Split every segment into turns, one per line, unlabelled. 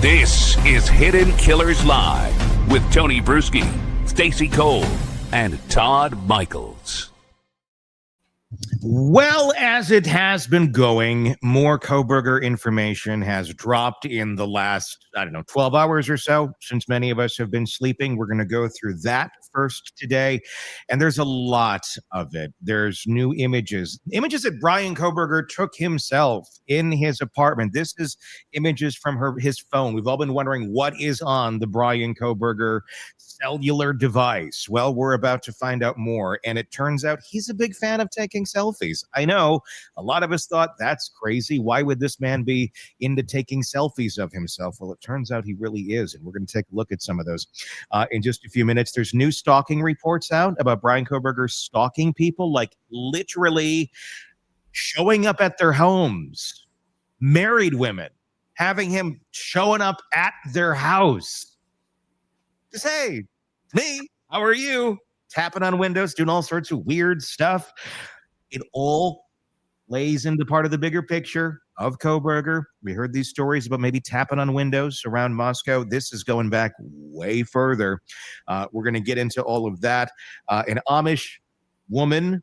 This is Hidden Killers Live with Tony Bruschi, Stacey Cole, and Todd Michaels.
Well, as it has been going, more Kohberger information has dropped in the last, 12 hours or so, since many of us have been sleeping. We're going to go through that first today, and there's a lot of it. There's new images that Bryan Kohberger took himself in his apartment. This is images from his phone. We've all been wondering what is on the Bryan Kohberger cellular device. Well, we're about to find out more, and it turns out he's a big fan of taking selfies. I know a lot of us thought that's crazy. Why would this man be into taking selfies of himself? Well, it turns out he really is, and we're going to take a look at some of those in just a few minutes. There's new stalking reports out about Bryan Kohberger stalking people, like literally showing up at their homes, married women, having him showing up at their house. Just, hey, me, how are you? Tapping on windows, doing all sorts of weird stuff. It all lays into part of the bigger picture of Kohberger. We heard these stories about maybe tapping on windows around Moscow. This is going back way further. We're going to get into all of that. An Amish woman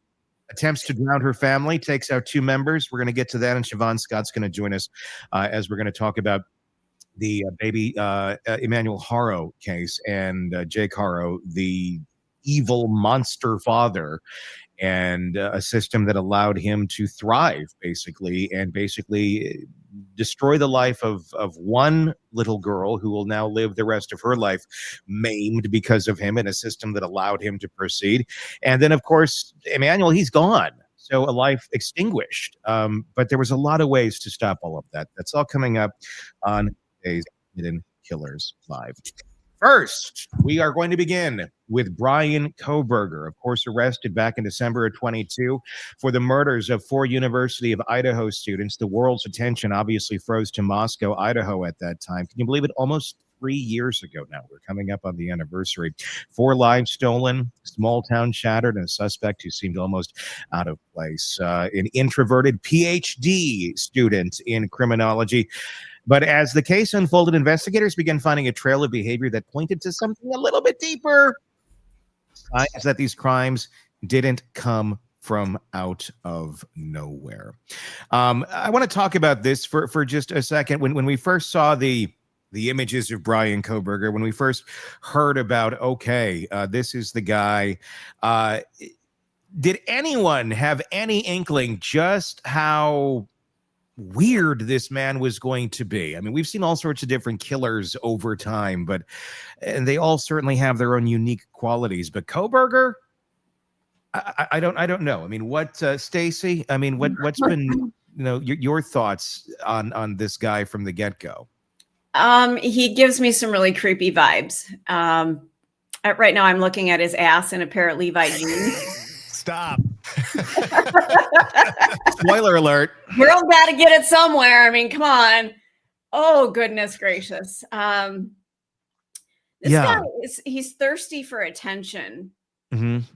attempts to drown her family, takes out 2 members. We're going to get to that, and Shavaun Scott's going to join us as we're going to talk about the baby Emmanuel Haro case and Jake Harrow, the evil monster father, and a system that allowed him to thrive, basically destroy the life of one little girl who will now live the rest of her life maimed because of him, in a system that allowed him to proceed. And then, of course, Emmanuel, he's gone. So a life extinguished. But there was a lot of ways to stop all of that. That's all coming up on today's Hidden Killers Live. First, we are going to begin with Bryan Kohberger, of course, arrested back in December of 22 for the murders of 4 University of Idaho students. The world's attention obviously froze to Moscow, Idaho at that time. Can you believe it? Almost 3 years ago now. We're coming up on the anniversary. 4 lives stolen, small town shattered, and a suspect who seemed almost out of place. An introverted PhD student in criminology. But as the case unfolded, investigators began finding a trail of behavior that pointed to something a little bit deeper. Signs that these crimes didn't come from out of nowhere. I want to talk about this for just a second. When we first saw the images of Bryan Kohberger, when we first heard about, this is the guy, did anyone have any inkling just how weird this man was going to be? I mean, we've seen all sorts of different killers over time, and they all certainly have their own unique qualities. But Kohberger, I don't know. I mean, what, Stacey? I mean, what's been, your thoughts on this guy from the get-go?
He gives me some really creepy vibes. Right now, I'm looking at his ass in a pair of Levi jeans.
Stop. Spoiler alert.
Girl got to get it somewhere. I mean, come on. Oh, goodness gracious. This guy he's thirsty for attention,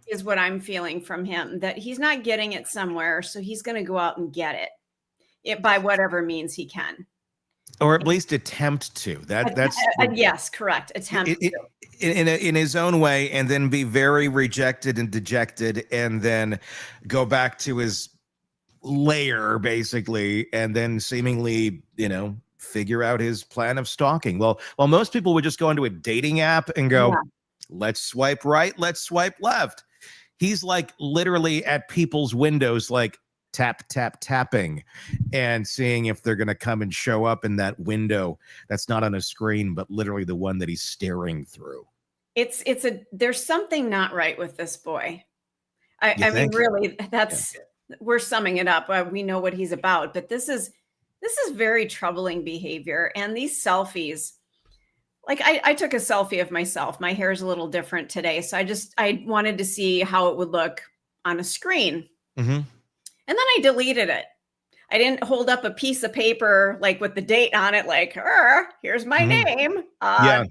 is what I'm feeling from him, that he's not getting it somewhere. So he's going to go out and get it by whatever means he can.
Or at least attempt to. That's
yes, correct. Attempt to.
In his own way, and then be very rejected and dejected, and then go back to his lair, basically, and then seemingly, figure out his plan of stalking. Well, most people would just go into a dating app and go, let's swipe right, let's swipe left. He's like literally at people's windows, like tapping and seeing if they're going to come and show up in that window that's not on a screen, but literally the one that he's staring through.
There's something not right with this boy. I mean, really, we're summing it up. We know what he's about, but this is very troubling behavior. And these selfies, like I took a selfie of myself. My hair is a little different today. So I wanted to see how it would look on a screen. And then I deleted it. I didn't hold up a piece of paper like with the date on it, like, here's my name, and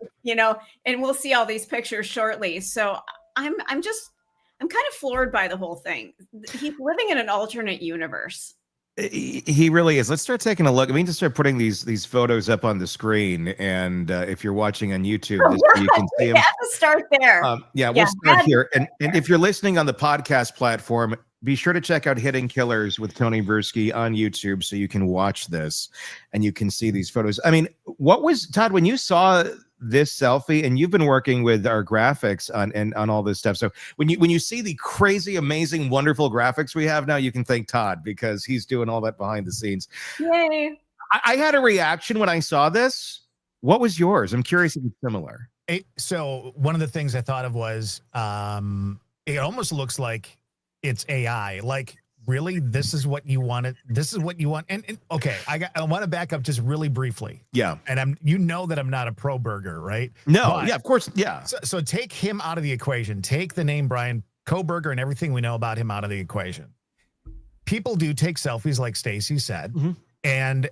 we'll see all these pictures shortly. So I'm kind of floored by the whole thing. He's living in an alternate universe.
He really is. Let's start taking a look. I mean, just start putting these photos up on the screen, and if you're watching on YouTube, you can see them.
We have to start there.
We'll start here. And if you're listening on the podcast platform, be sure to check out Hidden Killers with Tony Bruschi on YouTube so you can watch this and you can see these photos. I mean, what was, Todd, when you saw this selfie, and you've been working with our graphics on all this stuff. So when you see the crazy, amazing, wonderful graphics we have now, you can thank Todd because he's doing all that behind the scenes.
Yay.
I had a reaction when I saw this. What was yours? I'm curious if it's similar.
So one of the things I thought of was it almost looks like it's AI. Like, really, this is what you wanted. This is what you want. And okay, I want to back up just really briefly.
Yeah.
And that I'm not a pro burger, right?
No.
But,
yeah, of course. Yeah.
So take him out of the equation. Take the name Bryan Kohberger and everything we know about him out of the equation. People do take selfies, like Stacy said. Mm-hmm. And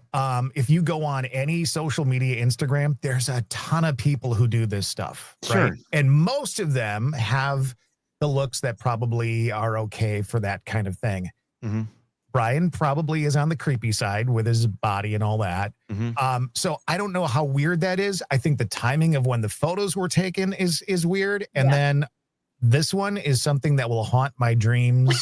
if you go on any social media, Instagram, there's a ton of people who do this stuff.
Sure.
Right? And most of them have the looks that probably are okay for that kind of thing. Mm-hmm. Bryan probably is on the creepy side with his body and all that. Mm-hmm. So I don't know how weird that is. I think the timing of when the photos were taken is weird. And then this one is something that will haunt my dreams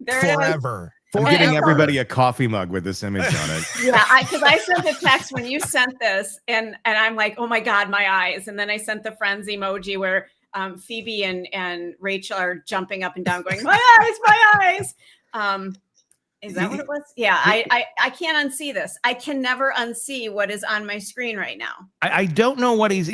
forever.
I'm getting everybody a coffee mug with this image on it.
Yeah, because I sent a text when you sent this, and I'm like, oh my God, my eyes. And then I sent the friends emoji where Phoebe and Rachel are jumping up and down going, my eyes. Is that what it was? Yeah, I can't unsee this. I can never unsee what is on my screen right now.
I don't know what is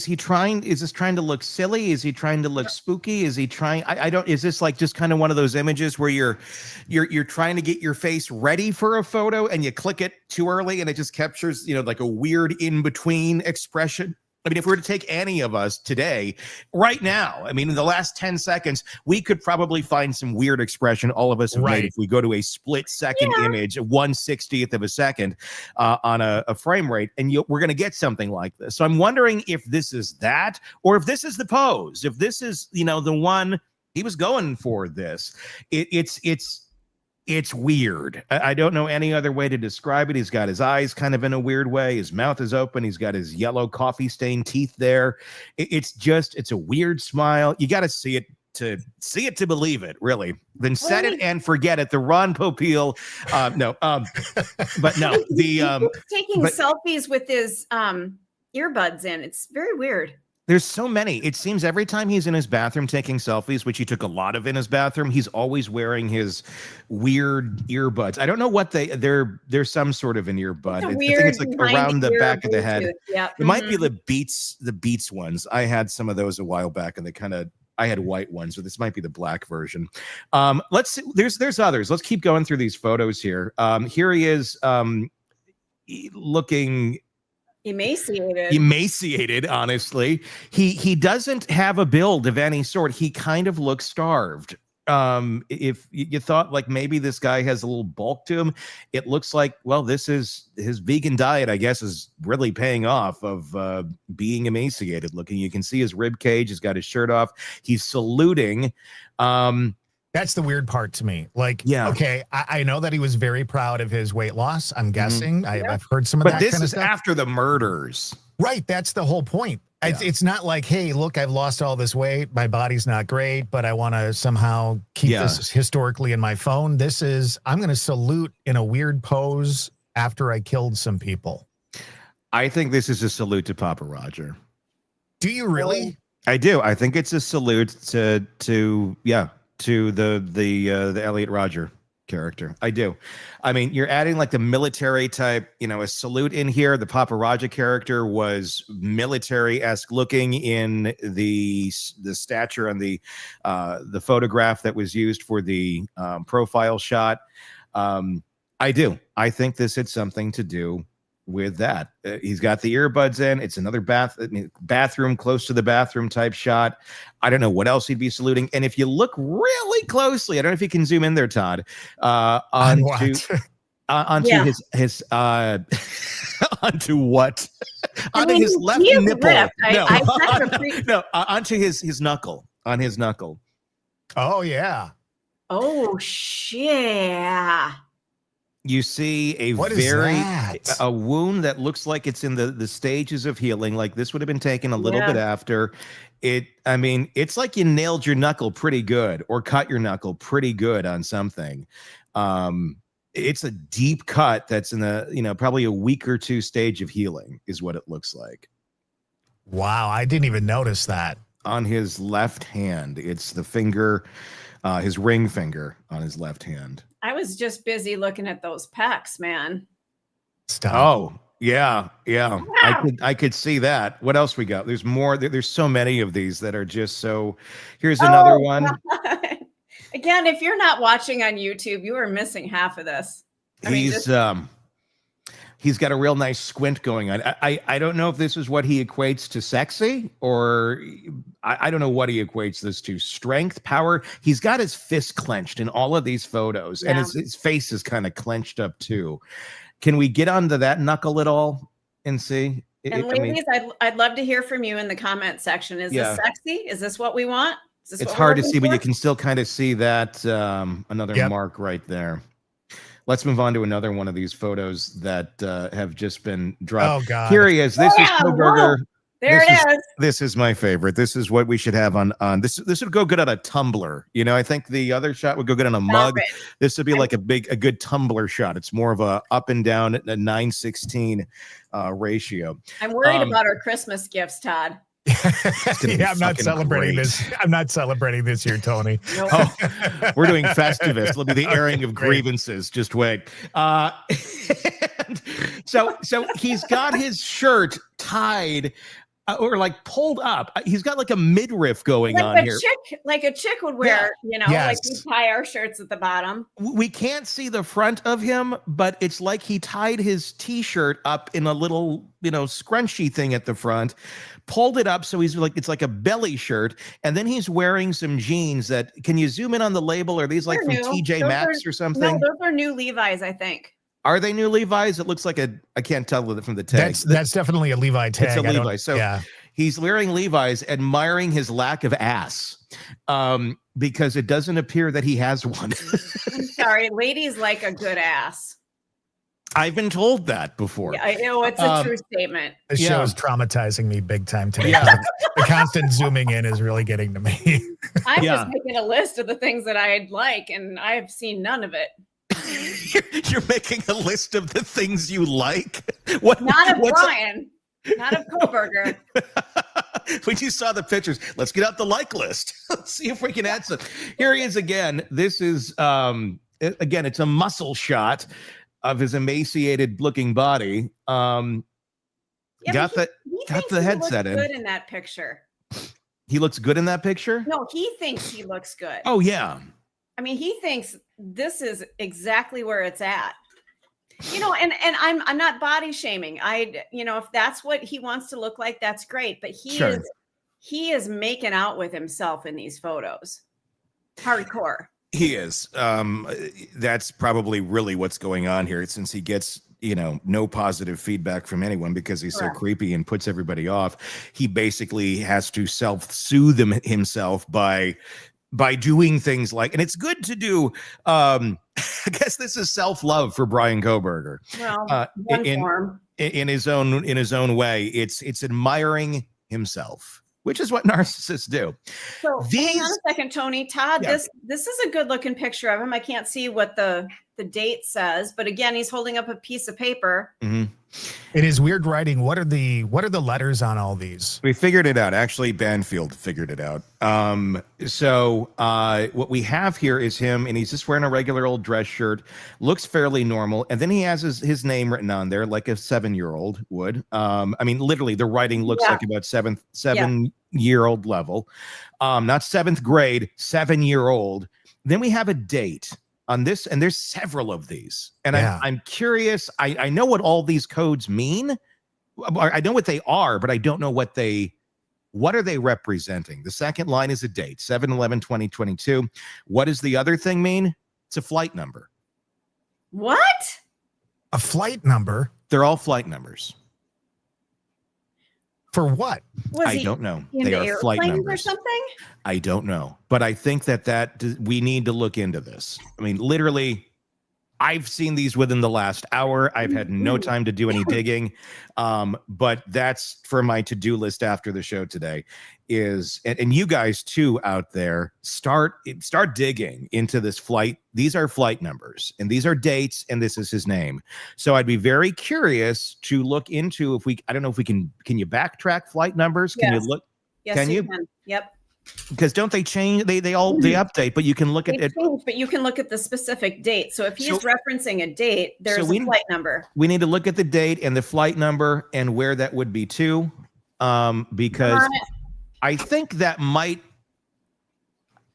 he trying? Is this trying to look silly? Is he trying to look spooky? Is he trying? I don't. Is this like just kind of one of those images where you're trying to get your face ready for a photo and you click it too early and it just captures, like a weird in between expression? I mean, if we were to take any of us today, right now, I mean, in the last 10 seconds, we could probably find some weird expression all of us have made if we go to a split second image, 1/60th of a second on a frame rate, and we're going to get something like this. So I'm wondering if this is that, or if this is the pose, if this is, the one he was going for this. It's weird. I don't know any other way to describe it. He's got his eyes kind of in a weird way. His mouth is open. He's got his yellow coffee stained teeth there. It's a weird smile. You got to see it to believe it, really. Then set it and forget it. The Ron Popeil. But no,
taking selfies with his earbuds in. It's very weird.
There's so many. It seems every time he's in his bathroom taking selfies, which he took a lot of in his bathroom, he's always wearing his weird earbuds. I don't know what there's some sort of an earbud. I think it's like around the back of the head.
Yep.
It might be the Beats ones. I had some of those a while back, and I had white ones, so this might be the black version. Let's see. There's others. Let's keep going through these photos here. Here he is looking emaciated. Honestly, he doesn't have a build of any sort. He kind of looks starved. If you thought like maybe this guy has a little bulk to him, it looks like, well, this is his vegan diet, I guess, is really paying off of being emaciated looking. You can see his rib cage. He's got his shirt off. He's saluting.
That's the weird part to me. Like, okay, I know that he was very proud of his weight loss. I'm guessing. I've heard some of that kind of stuff. But this is
after the murders.
Right. That's the whole point. Yeah. It's not like, hey, look, I've lost all this weight. My body's not great, but I want to somehow keep this historically in my phone. This is, I'm going to salute in a weird pose after I killed some people.
I think this is a salute to Papa Roger.
Do you really?
I do. I think it's a salute to the Elliot Rodger character. I do. I mean, you're adding like the military type, a salute in here. The Papa Roger character was military-esque looking in the stature on the photograph that was used for the profile shot. I do. I think this had something to do with that. He's got the earbuds in. It's another bathroom, close to the bathroom type shot. I don't know what else he'd be saluting. And if you look really closely, I don't know if you can zoom in there, Todd, onto his onto what? Onto his left nipple. Onto his knuckle. On his knuckle.
Oh yeah.
Oh shit.
You see a a wound that looks like it's in the stages of healing. Like this would have been taken a little bit after it. I mean, it's like you nailed your knuckle pretty good or cut your knuckle pretty good on something. It's a deep cut that's in the, probably a week or two stage of healing is what it looks like.
Wow. I didn't even notice that.
On his left hand. It's the finger, his ring finger on his left hand.
I was just busy looking at those pecs, man.
Stop.
Oh, yeah. I could see that. What else we got? There's more. There's so many of these that are just so. Here's another one.
God. Again, if you're not watching on YouTube, you are missing half of this.
He's got a real nice squint going on. I don't know if this is what he equates to sexy, or I don't know what he equates this to. Strength, power. He's got his fist clenched in all of these photos, and his face is kind of clenched up too. Can we get onto that knuckle at all and see?
And ladies, I'd love to hear from you in the comment section. Is this sexy? Is this what we want?
It's hard to see, but you can still kind of see that another mark right there. Let's move on to another one of these photos that have just been dropped.
Oh, God.
Here he is. This is Kohberger.
There it is.
This is my favorite. This is what we should have on this. This would go good on a tumbler. I think the other shot would go good on a mug. This would be like a good tumbler shot. It's more of a up and down at a 9:16 ratio.
I'm worried about our Christmas gifts, Todd.
I'm not celebrating this. I'm not celebrating this year, Tony.
Nope.
Oh, we're doing Festivus. It'll be the airing of grievances. Just wait. So he's got his shirt tied or like pulled up. He's got like a midriff going on here.
Like a chick would wear, like we tie our shirts at the bottom.
We can't see the front of him, but it's like he tied his t-shirt up in a little, scrunchy thing at the front, pulled it up so he's like, it's like a belly shirt, and then he's wearing some jeans that, can you zoom in on the label? Are these like from TJ Maxx or something?
No, those are new Levi's, I think.
Are they new Levi's? It looks like I can't tell from the tag.
That's definitely a Levi tag.
It's a Levi. So he's wearing Levi's, admiring his lack of ass, because it doesn't appear that he has one.
I'm sorry, ladies like a good ass.
I've been told that before.
Yeah, I know, it's a true statement.
This show is traumatizing me big time today. The constant zooming in is really getting to me.
I'm just making a list of the things that I'd like, and I have seen none of it.
You're making a list of the things you like?
Not of Bryan. Not of Kohberger.
When you saw the pictures, let's get out the like list. Let's see if we can add some. Here he is again. This is, again, it's a muscle shot of his emaciated looking body. Got the headset in.
Good in that picture.
He looks good in that picture?
No, he thinks he looks good.
Oh, yeah.
I mean, he thinks this is exactly where it's at. And I'm not body shaming. If that's what he wants to look like, that's great. But he is making out with himself in these photos. Hardcore.
He is. That's probably really what's going on here, since he gets, no positive feedback from anyone because he's so creepy and puts everybody off. He basically has to self-soothe himself by doing things like, and it's good to do. I guess this is self-love for Bryan Kohberger.
Well,
in his own way, it's admiring himself, which is what narcissists do.
So hang on a second, Tony. Todd, this is a good looking picture of him. I can't see what the date says, but again, he's holding up a piece of paper.
Mm-hmm.
It is weird writing. What are the letters on all these?
We figured it out. Actually, Banfield figured it out. So what we have here is him, and he's just wearing a regular old dress shirt. Looks fairly normal, and then he has his name written on there like a 7-year-old would. I mean, literally, the writing looks like about seven-year-old level, not 7th grade, 7-year-old. Then we have a date on this, and there's several of these, and I'm curious. I know what all these codes mean. I know what they are, but I don't know what are they representing. The second line is a date, 7/11/2022. What does the other thing mean? It's a flight number.
What?
A flight number?
They're all flight numbers.
For what?
I don't know. They are flight numbers
or something.
I don't know, but I think that we need to look into this. I mean, literally, I've seen these within the last hour. I've had no time to do any digging. But that's for my to-do list after the show today is, and you guys too out there, start digging into this flight. These are flight numbers and these are dates and this is his name. So I'd be very curious to look into I don't know if we can you backtrack flight numbers? Can you look?
Yes,
can you?
Can. Yep.
Because don't they change? They update, but you can look at it.
But you can look at the specific date. So if he's referencing a date, there's a flight number. We
need to look at the date and the flight number and where that would be to, because I think that might.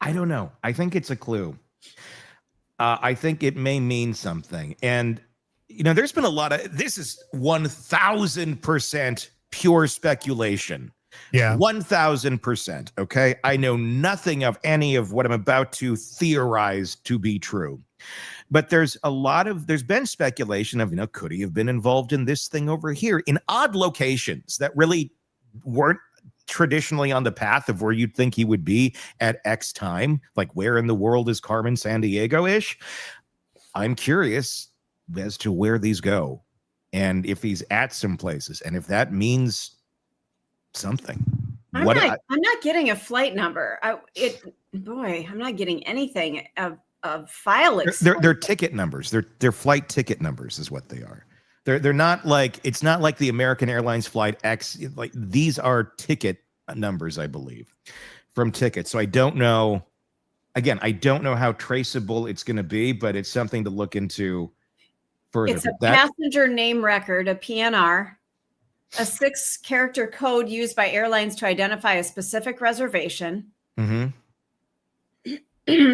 I don't know. I think it's a clue. I think it may mean something, and there's been a lot of. This is 1,000% pure speculation.
Yeah.
1,000%. Okay. I know nothing of any of what I'm about to theorize to be true. But there's been speculation of, could he have been involved in this thing over here in odd locations that really weren't traditionally on the path of where you'd think he would be at X time? Like, where in the world is Carmen Sandiego-ish? I'm curious as to where these go and if he's at some places and if that means something.
I'm not getting a flight number. I'm not getting anything of file.
They're ticket numbers. They're flight ticket numbers is what they are. They're not like, it's not like the American Airlines flight X. Like, these are ticket numbers, I believe, from tickets. So I don't know. Again, I don't know how traceable it's going to be, but it's something to look into further.
It's a passenger name record, a PNR. A 6-character code used by airlines to identify a specific reservation.
Mm-hmm.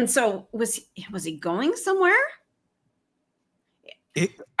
So was he going somewhere?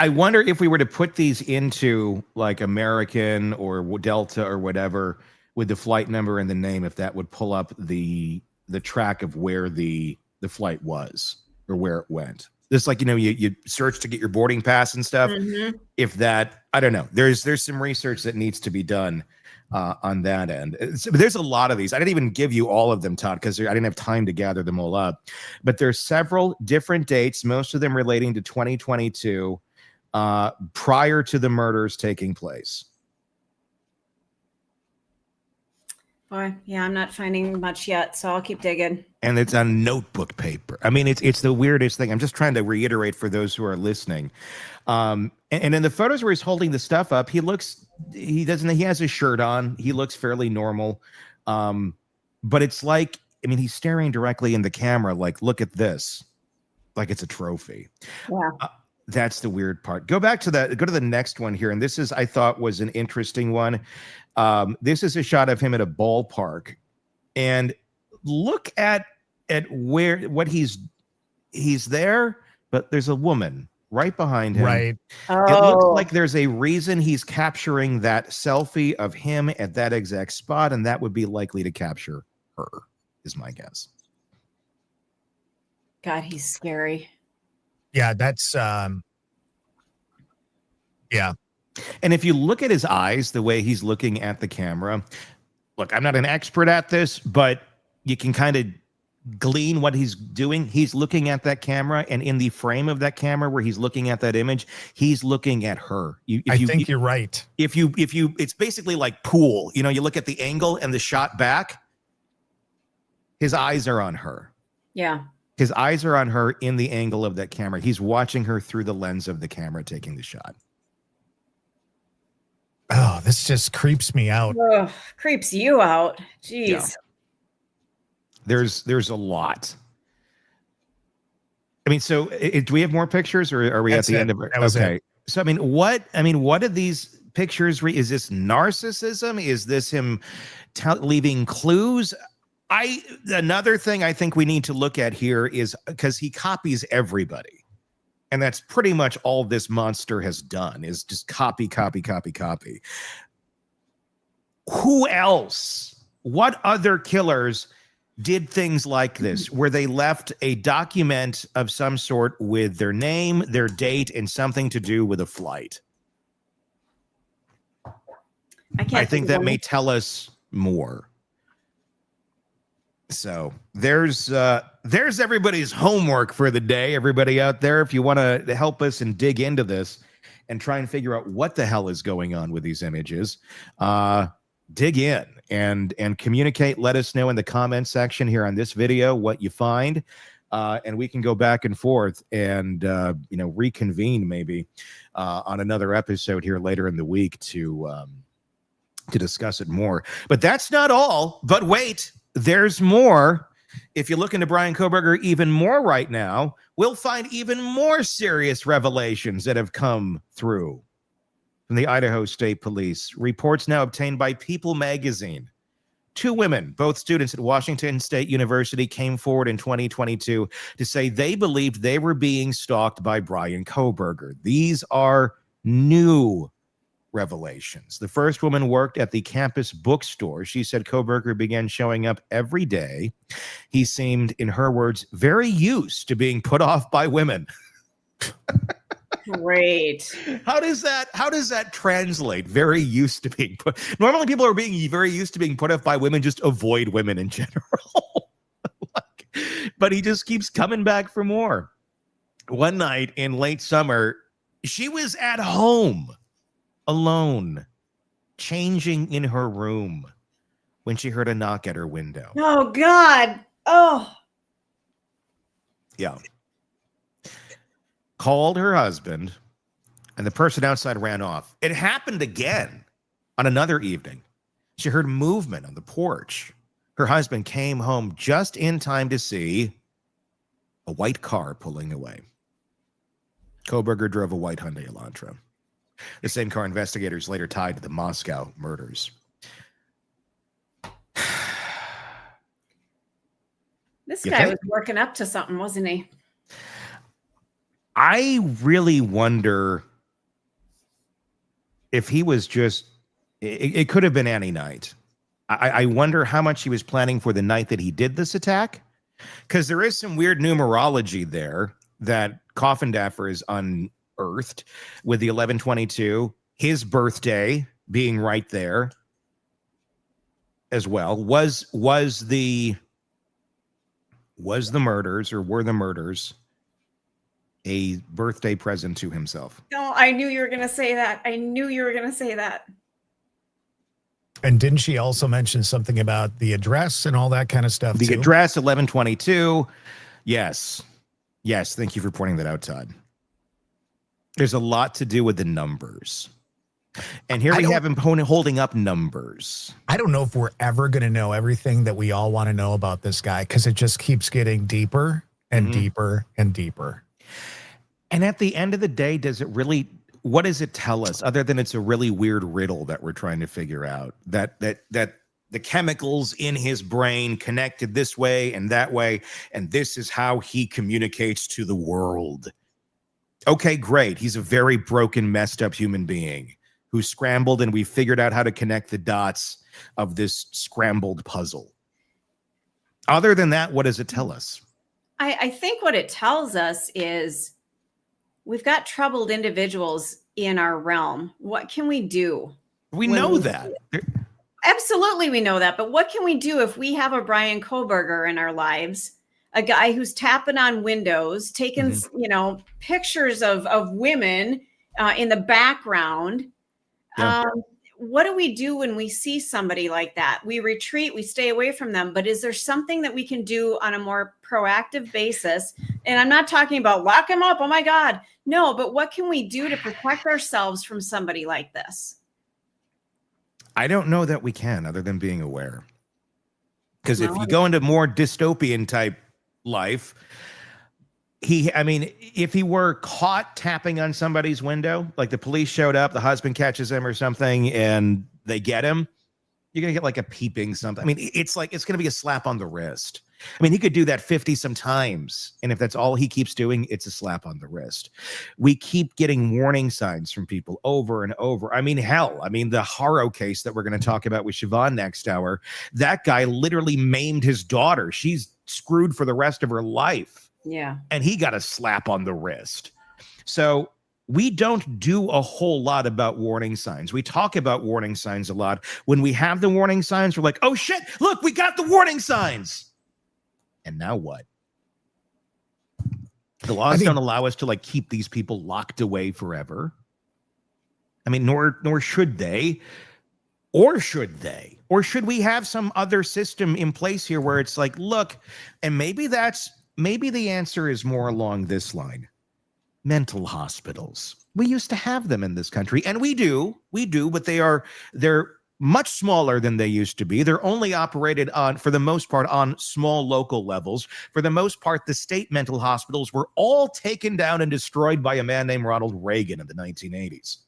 I wonder if we were to put these into like American or Delta or whatever with the flight number and the name, if that would pull up the track of where the flight was or where it went. Just like, you search to get your boarding pass and stuff. Mm-hmm. If that, I don't know. There's some research that needs to be done on that end. There's a lot of these. I didn't even give you all of them, Todd, because I didn't have time to gather them all up. But there's several different dates, most of them relating to 2022, prior to the murders taking place.
Boy, yeah, I'm not finding much yet, so I'll keep digging.
And it's on notebook paper. I mean, it's the weirdest thing. I'm just trying to reiterate for those who are listening. And in the photos where he's holding the stuff up, he has his shirt on. He looks fairly normal. But it's like, he's staring directly in the camera, like, look at this, like it's a trophy.
Yeah.
That's the weird part. Go to the next one here. And this is, I thought, was an interesting one. This is a shot of him at a ballpark, and look at what he's there, but there's a woman right behind him.
Right.
Oh.
It looks like there's a reason he's capturing that selfie of him at that exact spot, and that would be likely to capture her, is my guess.
God, he's scary.
Yeah, that's yeah.
And if you look at his eyes, the way he's looking at the camera, look, I'm not an expert at this, but you can kind of glean what he's doing. He's looking at that camera, and in the frame of that camera where he's looking at that image, he's looking at her.
I think you're right.
If you, it's basically like pool. You look at the angle and the shot back, his eyes are on her.
Yeah.
His eyes are on her in the angle of that camera. He's watching her through the lens of the camera taking the shot.
Oh, this just creeps me out.
Ugh, creeps you out. Jeez. Yeah.
There's a lot. So do we have more pictures, or are we at the end of it? Okay. So what are these pictures? Is this narcissism? Is this him leaving clues? Another thing I think we need to look at here is because he copies everybody. And that's pretty much all this monster has done, is just copy. Who else? What other killers did things like this, where they left a document of some sort with their name, their date, and something to do with a flight? I think that may tell us more. So there's everybody's homework for the day. Everybody out there, if you want to help us and dig into this and try and figure out what the hell is going on with these images, dig in and communicate. Let us know in the comment section here on this video what you find, and we can go back and forth and reconvene maybe on another episode here later in the week to discuss it more. But that's not all. But wait. There's more. If you look into Bryan Kohberger even more right now, we'll find even more serious revelations that have come through from the Idaho State Police. Reports now obtained by People magazine. 2 women, both students at Washington State University, came forward in 2022 to say they believed they were being stalked by Bryan Kohberger. These are new revelations. The first woman worked at the campus bookstore. She said Kohberger began showing up every day. He seemed, in her words, very used to being put off by women.
Great.
How does that translate? Very used to being put. Normally people are being very used to being put off by women, just avoid women in general. But he just keeps coming back for more. One night in late summer, she was at home alone, changing in her room when she heard a knock at her window.
Oh, God. Oh.
Yeah. Called her husband, and the person outside ran off. It happened again on another evening. She heard movement on the porch. Her husband came home just in time to see a white car pulling away. Kohberger drove a white Hyundai Elantra. The same car investigators later tied to the Moscow murders.
This guy was working up to something, wasn't he?
I really wonder if he was just, it could have been any night. I wonder how much he was planning for the night that he did this attack, because there is some weird numerology there that Coffindaffer is unearthed with the 1122, his birthday being right there as well. Was the murders, or were the murders, a birthday present to himself?
No, I knew you were going to say that. I knew you were going to say that.
And didn't she also mention something about the address and all that kind of stuff?
The address, 1122. Yes. Yes. Thank you for pointing that out, Todd. There's a lot to do with the numbers. And here we have him holding up numbers.
I don't know if we're ever going to know everything that we all want to know about this guy, because it just keeps getting deeper and deeper and deeper.
And at the end of the day, what does it tell us, other than it's a really weird riddle that we're trying to figure out? That the chemicals in his brain connected this way and that way, and this is how he communicates to the world. Okay, great. He's a very broken, messed up human being who scrambled, and we figured out how to connect the dots of this scrambled puzzle. Other than that, what does it tell us?
I think what it tells us is we've got troubled individuals in our realm. What can we do?
We know that.
Absolutely, we know that. But what can we do if we have a Bryan Kohberger in our lives, a guy who's tapping on windows, taking pictures of women in the background?
Yeah.
What do we do when we see somebody like that? We retreat, we stay away from them. But is there something that we can do on a more proactive basis? And I'm not talking about lock him up. Oh my God. No, but what can we do to protect ourselves from somebody like this?
I don't know that we can, other than being aware. Because if you go into more dystopian type life, if he were caught tapping on somebody's window, like the police showed up, the husband catches him or something, and they get him, you're going to get like a peeping something. I mean, it's going to be a slap on the wrist. I mean, he could do that 50 some times. And if that's all he keeps doing, it's a slap on the wrist. We keep getting warning signs from people over and over. I mean, hell, the Haro case that we're going to talk about with Shavaun next hour, that guy literally maimed his daughter. She's screwed for the rest of her life.
Yeah.
And he got a slap on the wrist. So we don't do a whole lot about warning signs. We talk about warning signs a lot. When we have the warning signs, we're like, oh shit, look, we got the warning signs. And now what? The laws don't allow us to like keep these people locked away forever. I mean, nor should they, or should they, or should we have some other system in place here where it's like, look, and maybe the answer is more along this line. Mental hospitals. We used to have them in this country, and we do, but they're much smaller than they used to be. They're only operated on, for the most part, on small local levels. For the most part, the state mental hospitals were all taken down and destroyed by a man named Ronald Reagan in the 1980s.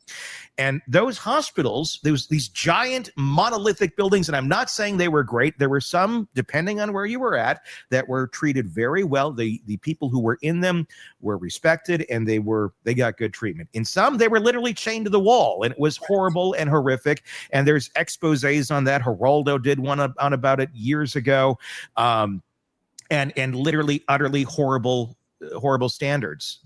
And those hospitals, these giant monolithic buildings, and I'm not saying they were great. There were some, depending on where you were at, that were treated very well. The people who were in them were respected, and they got good treatment. In some, they were literally chained to the wall, and it was horrible and horrific. And there's exposés on that. Geraldo did one on about it years ago, and literally, utterly horrible standards.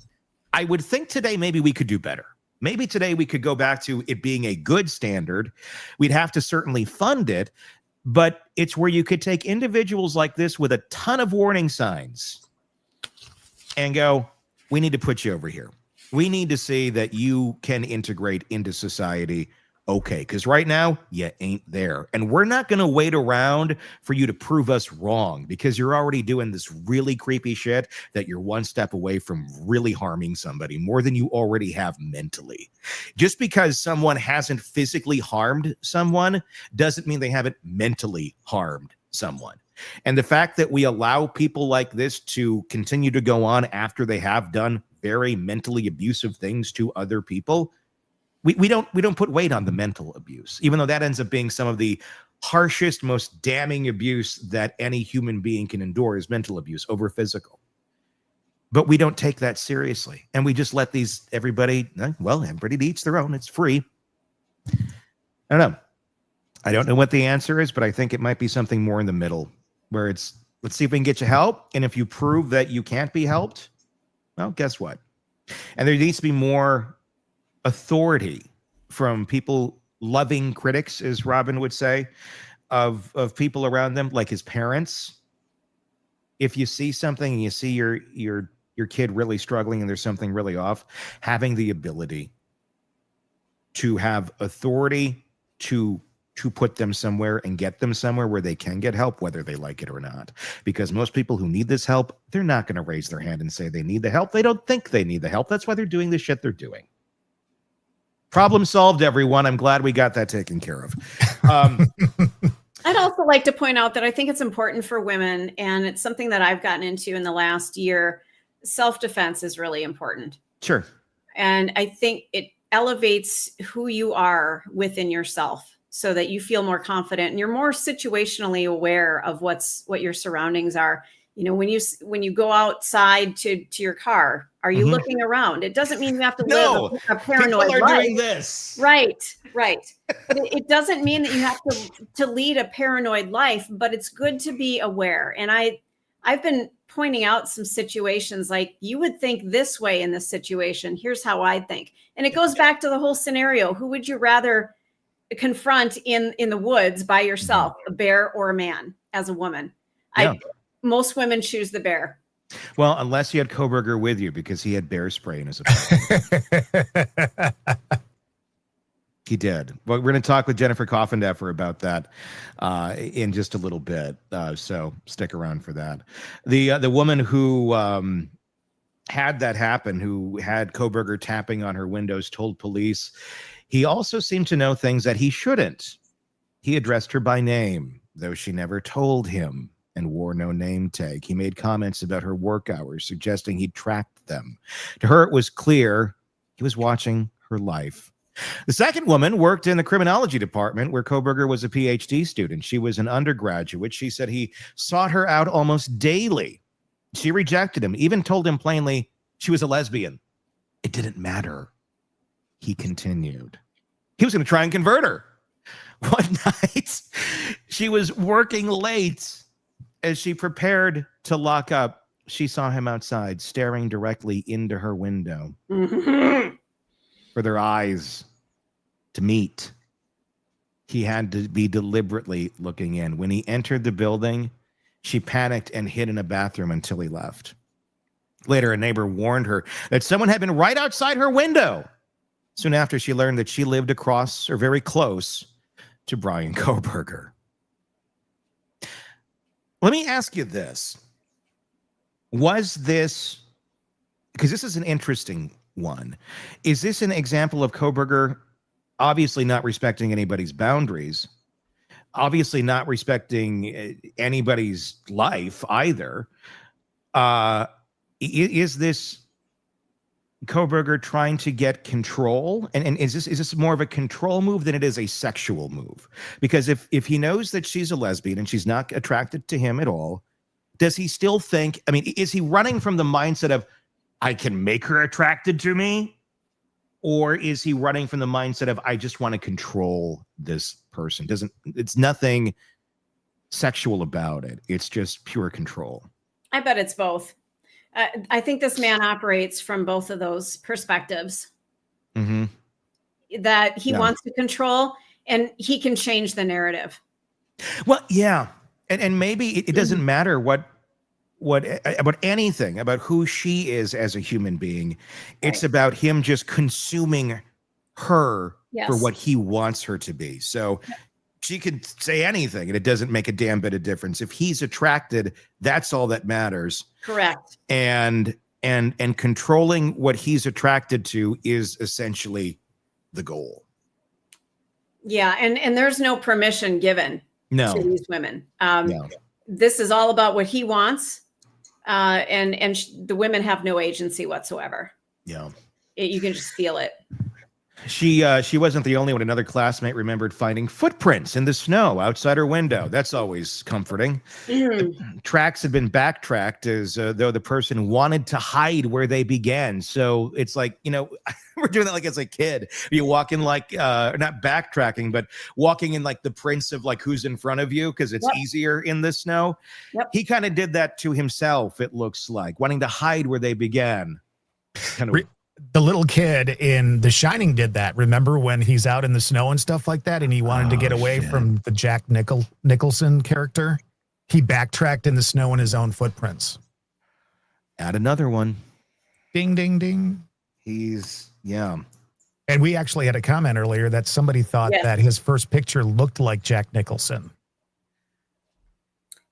I would think today maybe we could do better. Maybe today we could go back to it being a good standard. We'd have to certainly fund it, but it's where you could take individuals like this with a ton of warning signs and go, we need to put you over here. We need to see that you can integrate into society. Okay, because right now you ain't there. And we're not going to wait around for you to prove us wrong, because you're already doing this really creepy shit that you're one step away from really harming somebody more than you already have mentally. Just because someone hasn't physically harmed someone doesn't mean they haven't mentally harmed someone. And the fact that we allow people like this to continue to go on after they have done very mentally abusive things to other people, we don't put weight on the mental abuse, even though that ends up being some of the harshest, most damning abuse that any human being can endure is mental abuse over physical. But we don't take that seriously. And we just let everybody to each their own. It's free. I don't know what the answer is, but I think it might be something more in the middle where it's, let's see if we can get you help. And if you prove that you can't be helped, well, guess what? And there needs to be more authority from people, loving critics, as Robin would say, of people around them, like his parents. If you see something and you see your kid really struggling and there's something really off, having the ability to have authority to put them somewhere and get them somewhere where they can get help, whether they like it or not. Because most people who need this help, they're not going to raise their hand and say they need the help. They don't think they need the help. That's why they're doing the shit they're doing. Problem solved, everyone. I'm glad we got that taken care of.
I'd also like to point out that I think it's important for women, and it's something that I've gotten into in the last year. Self-defense is really important. Sure. And I think it elevates who you are within yourself so that you feel more confident and you're more situationally aware of what your surroundings are. You know, when you go outside to your car, are you looking around? It doesn't mean you have to live a paranoid life. People are doing this. Right. It doesn't mean that you have to lead a paranoid life, but it's good to be aware. And I've been pointing out some situations like, you would think this way in this situation. Here's how I think. And it goes back to the whole scenario. Who would you rather confront in the woods by yourself, a bear or a man as a woman? Yeah. Most women choose the bear.
Well, unless you had Kohberger with you, because he had bear spray in his apartment. He did. Well, we're going to talk with Jennifer Coffindeffer about that in just a little bit. So stick around for that. The woman who had that happen, who had Kohberger tapping on her windows, told police he also seemed to know things that he shouldn't. He addressed her by name, though she never told him, and wore no name tag. He made comments about her work hours, suggesting he tracked them. To her, it was clear he was watching her life. The second woman worked in the criminology department where Kohberger was a PhD student. She was an undergraduate. She said he sought her out almost daily. She rejected him, even told him plainly she was a lesbian. It didn't matter. He continued. He was going to try and convert her. One night, she was working late. As she prepared to lock up, she saw him outside, staring directly into her window for their eyes to meet. He had to be deliberately looking in. When he entered the building, She panicked and hid in a bathroom until he left. Later, a neighbor warned her that someone had been right outside her window. Soon after, she learned that she lived across or very close to Bryan Kohberger. Let me ask you this. Was this, because this is an interesting one, is this an example of Kohberger obviously not respecting anybody's boundaries, obviously not respecting anybody's life either? Is this Kohberger trying to get control? And is this more of a control move than it is a sexual move? Because if he knows that she's a lesbian and she's not attracted to him at all, does he still think, I mean, is he running from the mindset of, I can make her attracted to me? Or is he running from the mindset of, I just want to control this person? It's nothing sexual about it. It's just pure control.
I bet it's both. I think this man operates from both of those perspectives. Mm-hmm. That he wants to control, and he can change the narrative.
Well, yeah. And maybe it doesn't matter what about anything, about who she is as a human being. It's about him just consuming her for what he wants her to be. So she could say anything and it doesn't make a damn bit of difference. If he's attracted, that's all that matters.
Correct.
And controlling what he's attracted to is essentially the goal.
Yeah, and there's no permission given to these women. This is all about what he wants, and the women have no agency whatsoever. Yeah, you can just feel it.
She wasn't the only one. Another classmate remembered finding footprints in the snow outside her window. That's always comforting. Tracks had been backtracked as though the person wanted to hide where they began. So it's like, we're doing that like as a kid. You walk in like, not backtracking, but walking in like the prints of like who's in front of you because it's easier in the snow. Yep. He kind of did that to himself, it looks like, wanting to hide where they began.
The little kid in The Shining did that. Remember when he's out in the snow and stuff like that, and he wanted to get away from the Jack Nicholson character? He backtracked in the snow in his own footprints.
Add another one.
Ding, ding, ding.
And
we actually had a comment earlier that somebody thought that his first picture looked like Jack Nicholson.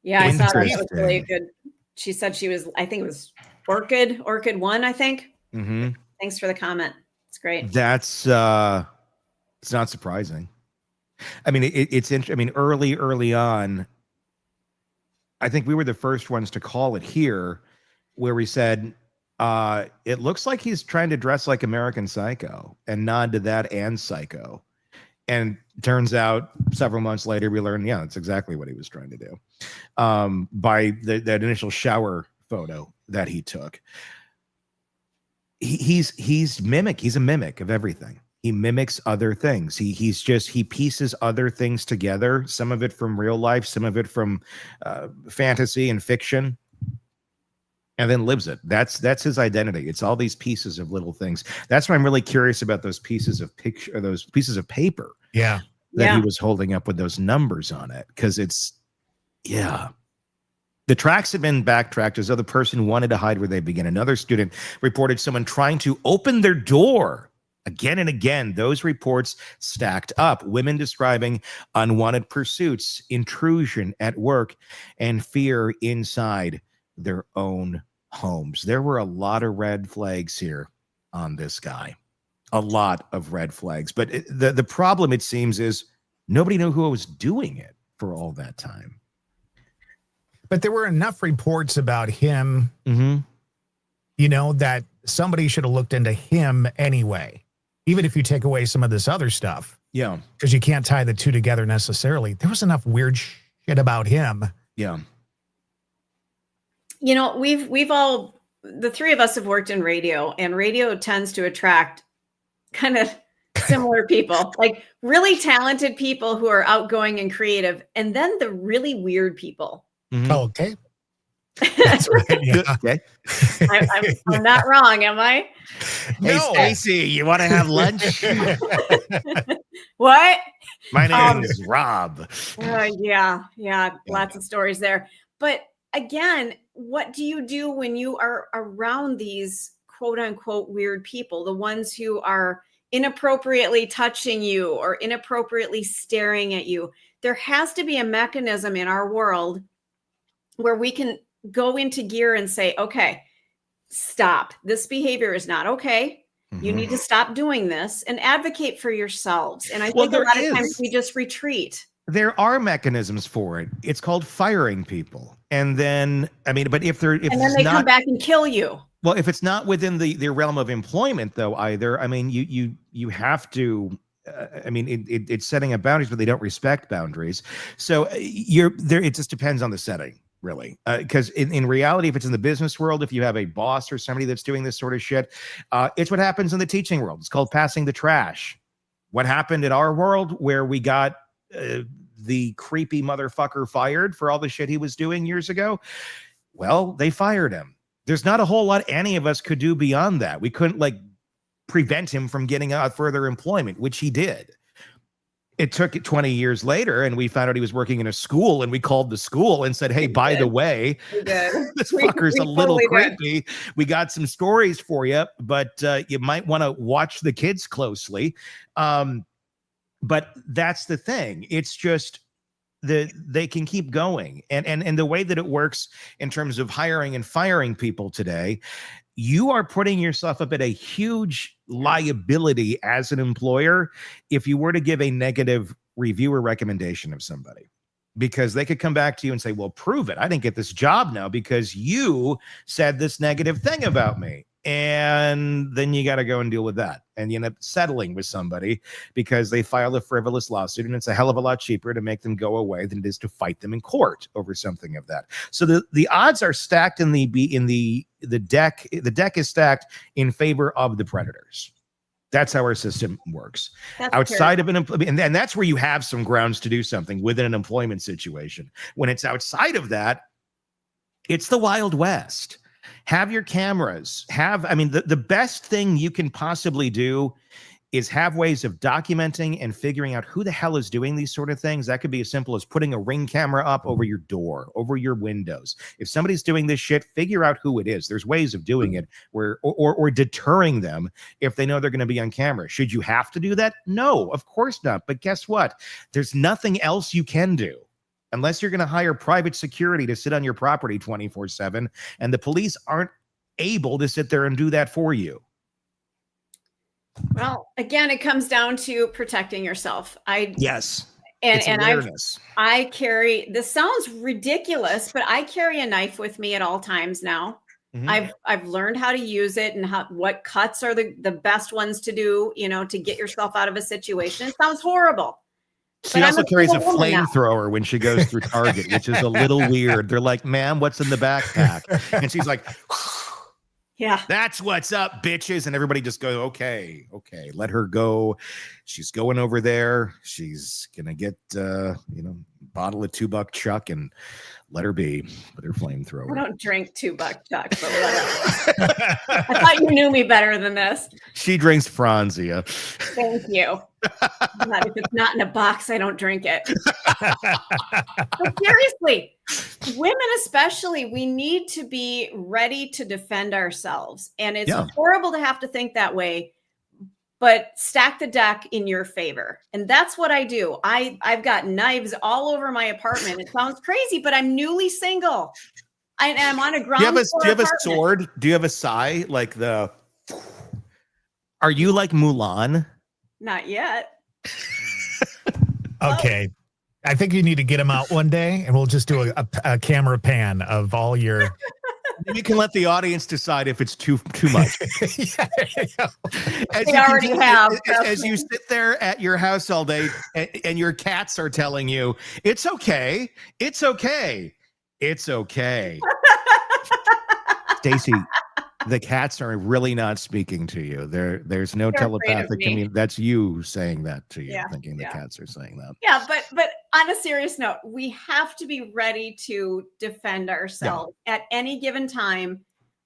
Yeah, I thought that was really good. She said she was, I think it was Orchid 1, I think. Mm-hmm. Thanks for the comment. It's great.
That's it's not surprising. I mean, it's interesting. I mean, early on, I think we were the first ones to call it here, where we said it looks like he's trying to dress like American Psycho and nod to that and Psycho. And turns out several months later, we learned, that's exactly what he was trying to do by that initial shower photo that he took. He's a mimic of everything. He mimics other things. He pieces other things together, some of it from real life, some of it from fantasy and fiction, and then lives it. That's his identity. It's all these pieces of little things. That's why I'm really curious about those pieces of those pieces of paper that he was holding up with those numbers on it, because the tracks had been backtracked as though the person wanted to hide where they began. Another student reported someone trying to open their door again and again. Those reports stacked up. Women describing unwanted pursuits, intrusion at work, and fear inside their own homes. There were a lot of red flags here on this guy. A lot of red flags. But the problem, it seems, is nobody knew who was doing it for all that time.
But there were enough reports about him, that somebody should have looked into him anyway, even if you take away some of this other stuff.
Yeah.
Because you can't tie the two together necessarily. There was enough weird shit about him.
Yeah.
We've all, the three of us have worked in radio, and radio tends to attract kind of similar people, like really talented people who are outgoing and creative, and then the really weird people.
Mm-hmm.
Oh, okay. That's right. Yeah.
Okay.
I'm not wrong, am I?
Hey, Stacy, you want to have lunch?
What?
My name is Rob.
Yeah. Lots of stories there. But again, what do you do when you are around these quote unquote weird people, the ones who are inappropriately touching you or inappropriately staring at you? There has to be a mechanism in our world where we can go into gear and say, okay, stop. This behavior is not okay. You need to stop doing this and advocate for yourselves. And I think a lot of times we just retreat.
There are mechanisms for it. It's called firing people. And then, I mean, but if then
they come back and kill you.
Well, if it's not within the realm of employment, though, either, I mean, you have to. I mean, it's setting up boundaries, but they don't respect boundaries. So you're there. It just depends on the setting, really. Because in reality, if it's in the business world, if you have a boss or somebody that's doing this sort of shit, it's what happens in the teaching world. It's called passing the trash. What happened in our world where we got the creepy motherfucker fired for all the shit he was doing years ago? Well, they fired him. There's not a whole lot any of us could do beyond that. We couldn't prevent him from getting further employment, which he did. It took 20 years later, and we found out he was working in a school, and we called the school and said, hey, by the way, this fucker's a little creepy. We got some stories for you, but you might want to watch the kids closely. But that's the thing. It's just they can keep going. And the way that it works in terms of hiring and firing people today, you are putting yourself up at a huge liability as an employer if you were to give a negative review or recommendation of somebody, because they could come back to you and say, well, prove it. I didn't get this job now because you said this negative thing about me. And then you got to go and deal with that. And you end up settling with somebody because they file a frivolous lawsuit, and it's a hell of a lot cheaper to make them go away than it is to fight them in court over something of that. So the odds are stacked in the deck. The deck is stacked in favor of the predators. That's how our system works. That's outside terrible. Of and that's where you have some grounds to do something within an employment situation. When it's outside of that, it's the Wild West. Have your cameras. The best thing you can possibly do is have ways of documenting and figuring out who the hell is doing these sort of things. That could be as simple as putting a Ring camera up over your door, over your windows. If somebody's doing this shit, figure out who it is. There's ways of doing it or deterring them if they know they're going to be on camera. Should you have to do that? No, of course not. But guess what? There's nothing else you can do. Unless you're going to hire private security to sit on your property 24/7, and the police aren't able to sit there and do that for you.
Well, again, it comes down to protecting yourself.
Yes.
And I carry, this sounds ridiculous, but I carry a knife with me at all times now. Mm-hmm. I've learned how to use it and what cuts are the best ones to do, to get yourself out of a situation. It sounds horrible.
She also carries a flamethrower when she goes through Target, which is a little weird. They're like, ma'am, what's in the backpack? And she's like, yeah, that's what's up, bitches. And everybody just goes, okay, let her go. She's going over there. She's going to get, bottle of $2 Chuck and let her be with her flamethrower.
I don't drink $2 Chuck, but whatever. I thought you knew me better than this.
She drinks Franzia.
Thank you. If it's not in a box, I don't drink it. But seriously, women especially, we need to be ready to defend ourselves. And it's horrible to have to think that way, but stack the deck in your favor. And that's what I do. I've got knives all over my apartment. It sounds crazy, but I'm newly single. I'm on a ground floor apartment.
Do you have a sword? Do you have a sai? Are you like Mulan?
Not yet.
Okay. I think you need to get him out one day, and we'll just do a camera pan of all your...
You can let the audience decide if it's too much. As you sit there at your house all day and your cats are telling you, it's okay. It's okay. It's okay. Stacey, the cats are really not speaking to you. There's no telepathic communication. That's you saying that to you, thinking the cats are saying that.
Yeah, but on a serious note, we have to be ready to defend ourselves at any given time.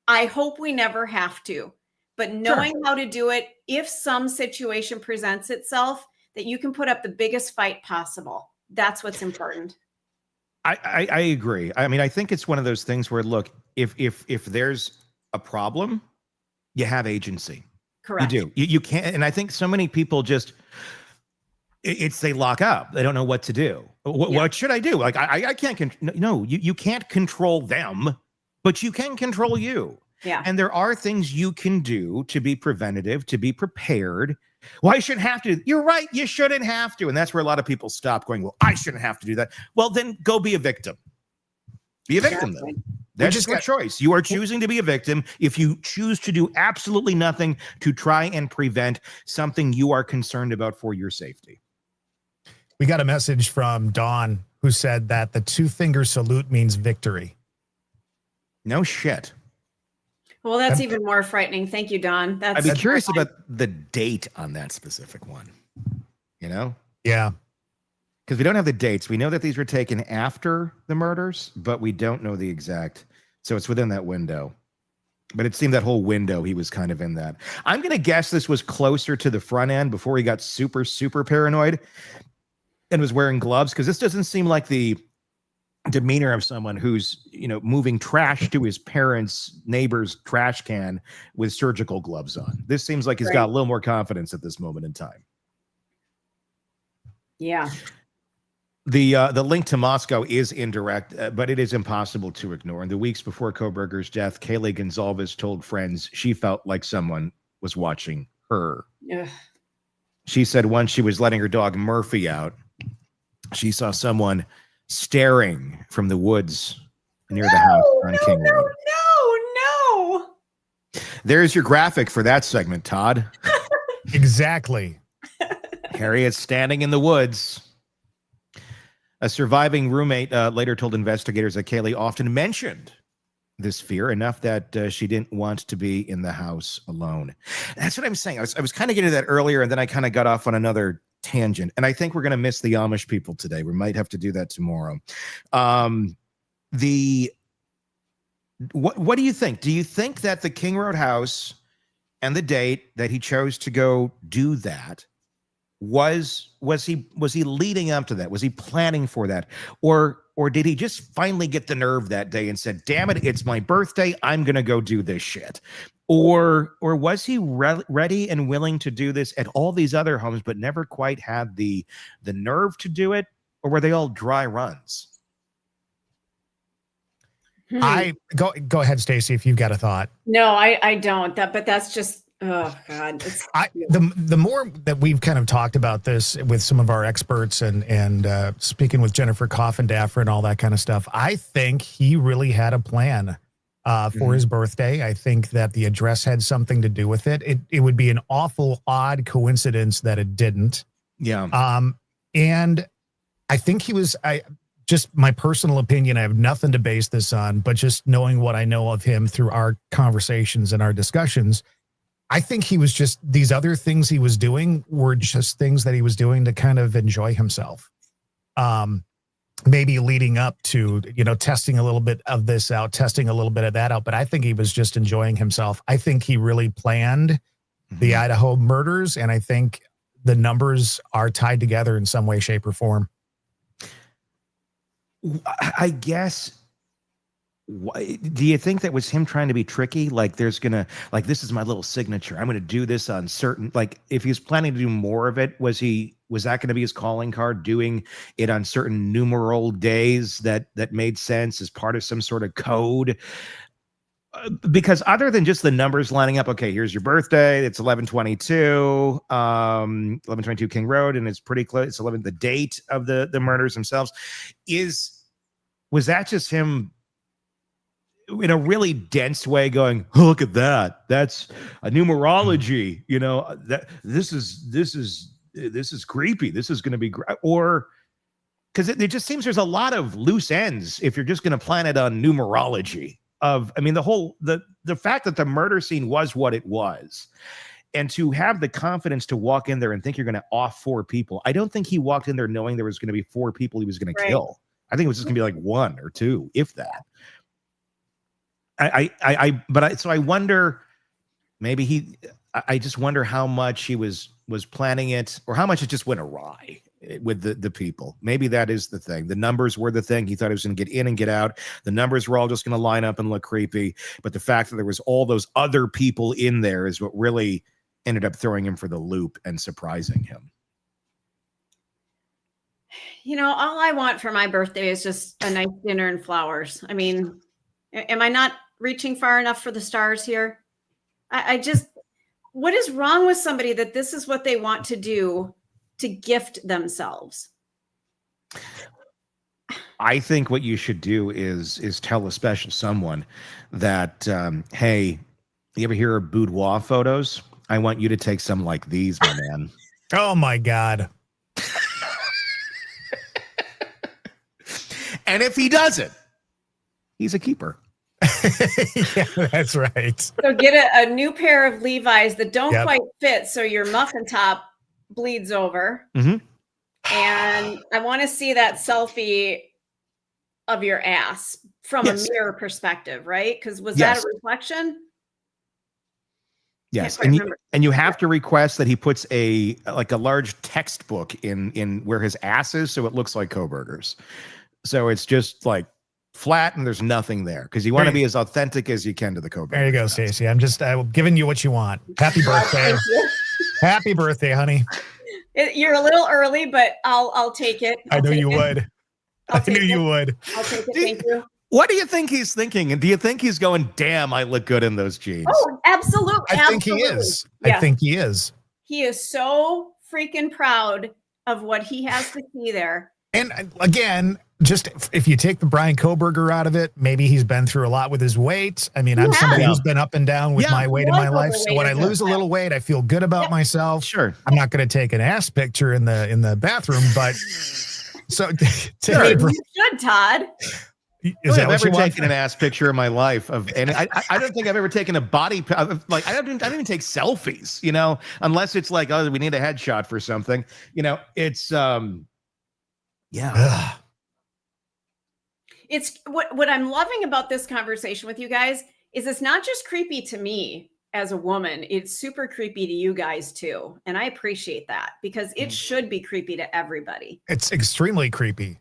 I hope we never have to, but knowing how to do it, if some situation presents itself, that you can put up the biggest fight possible. That's what's important.
I agree. I mean, I think it's one of those things where, look, if there's a problem, you have agency.
Correct.
You do. You can't. And I think so many people just, they lock up. They don't know what to do. What should I do? Like, I can't. No, you can't control them, but you can control you.
Yeah.
And there are things you can do to be preventative, to be prepared. Well, I shouldn't have to. You're right. You shouldn't have to. And that's where a lot of people stop going, well, I shouldn't have to do that. Well, then go be a victim. Be a victim then. That's just your choice. You are choosing to be a victim if you choose to do absolutely nothing to try and prevent something you are concerned about for your safety.
We got a message from Dawn who said that the 2-finger salute means victory.
No shit.
Well, that's even more frightening. Thank you, Don.
I'd be curious about the date on that specific one. You know?
Yeah.
Because we don't have the dates. We know that these were taken after the murders, but we don't know the exact. So it's within that window. But it seemed that whole window, he was kind of in that. I'm going to guess this was closer to the front end before he got super, super paranoid and was wearing gloves. Because this doesn't seem like the demeanor of someone who's, moving trash to his parents' neighbor's trash can with surgical gloves on. This seems like he's got a little more confidence at this moment in time.
Yeah.
The link to Moscow is indirect, but it is impossible to ignore. In the weeks before Kohberger's death, Kaylee Gonzalez told friends she felt like someone was watching her.
Ugh.
She said once she was letting her dog Murphy out, she saw someone staring from the woods near the house on King Road.
No.
There's your graphic for that segment, Todd.
Exactly.
Harriet standing in the woods. A surviving roommate later told investigators that Kaylee often mentioned this fear enough that she didn't want to be in the house alone. That's what I'm saying. I was kind of getting to that earlier, and then I kind of got off on another tangent. And I think we're going to miss the Amish people today. We might have to do that tomorrow. What do you think? Do you think that the King Road house and the date that he chose to go do that was he leading up to that? Was he planning for that? Or did he just finally get the nerve that day and said, damn it, it's my birthday, I'm going to go do this shit? Or was he ready and willing to do this at all these other homes, but never quite had the nerve to do it? Or were they all dry runs?
I go ahead, Stacey, if you've got a thought.
No, I don't. But that's just, oh God.
The more that we've kind of talked about this with some of our experts and speaking with Jennifer Coffindaffer and all that kind of stuff, I think he really had a plan for his birthday. I think that the address had something to do with it. It would be an awful odd coincidence that it didn't.
Yeah.
And I think he was, just my personal opinion, I have nothing to base this on, but just knowing what I know of him through our conversations and our discussions, I think he was just, these other things he was doing were just things that he was doing to kind of enjoy himself. Maybe leading up to, testing a little bit of this out, testing a little bit of that out, but I think he was just enjoying himself. I think he really planned the Idaho murders, and I think the numbers are tied together in some way, shape, or form.
I guess. Do you think that was him trying to be tricky? Like this is my little signature. I'm going to do this on certain, like if he was planning to do more of it, was that going to be his calling card, doing it on certain numeral days that made sense as part of some sort of code? Because other than just the numbers lining up, okay, here's your birthday. It's 11/22, 11/22 King Road, and it's pretty close. It's 11. The date of the murders themselves was that just him in a really dense way going, oh, look at that. That's a numerology, that this is creepy. This is going to be, or because it just seems there's a lot of loose ends if you're just going to plan it on numerology the fact that the murder scene was what it was, and to have the confidence to walk in there and think you're going to off 4 people. I don't think he walked in there knowing there was going to be 4 people he was going to kill. I think it was just going to be like 1 or 2, if that. So I wonder, maybe I just wonder how much he was planning it, or how much it just went awry. with the people. Maybe that is the thing. The numbers were the thing. He thought he was going to get in and get out. The numbers were all just going to line up and look creepy. But the fact that there was all those other people in there is what really ended up throwing him for the loop and surprising him.
You know, all I want for my birthday is just a nice dinner and flowers. I mean, am I not reaching far enough for the stars here? I just, what is wrong with somebody that this is what they want to do to gift themselves?
I think what you should do is tell a special someone that, hey, you ever hear of boudoir photos? I want you to take some like these, my man.
Oh my God.
And if he doesn't, he's a keeper.
Yeah, that's right.
So get a new pair of Levi's that don't quite fit, so your muffin top bleeds over.
Mm-hmm.
And I want to see that selfie of your ass from a mirror perspective, right? Because was that a reflection?
Yes, and you have to request that he puts a large textbook in where his ass is, so it looks like Kohberger's. So it's just like flat and there's nothing there, because you want to be as authentic as you can to the Kohberger.
There you go, Stacey. I'm just giving you what you want. Happy birthday. Happy birthday, honey.
You're a little early, but I'll take it.
I knew you would. I knew you would.
I'll take it. Thank you.
What do you think he's thinking? And do you think he's going, damn, I look good in those jeans?
Oh, absolutely.
I think he is. Yes. I think he is.
He is so freaking proud of what he has to see there.
And again, just if you take the Bryan Kohberger out of it, maybe he's been through a lot with his weight. I mean, I'm somebody who's been up and down with my weight in my life. So when I lose a little weight, I feel good about myself.
Sure.
I'm not going to take an ass picture in the bathroom, but so
you should, Todd.
Is that I've ever taken an ass picture in my life and I don't think I've ever taken a body, like I don't even take selfies, you know, unless it's like, oh, we need a headshot for something, you know. It's
it's what I'm loving about this conversation with you guys is it's not just creepy to me as a woman, it's super creepy to you guys too. And I appreciate that, because it should be creepy to everybody.
It's extremely creepy.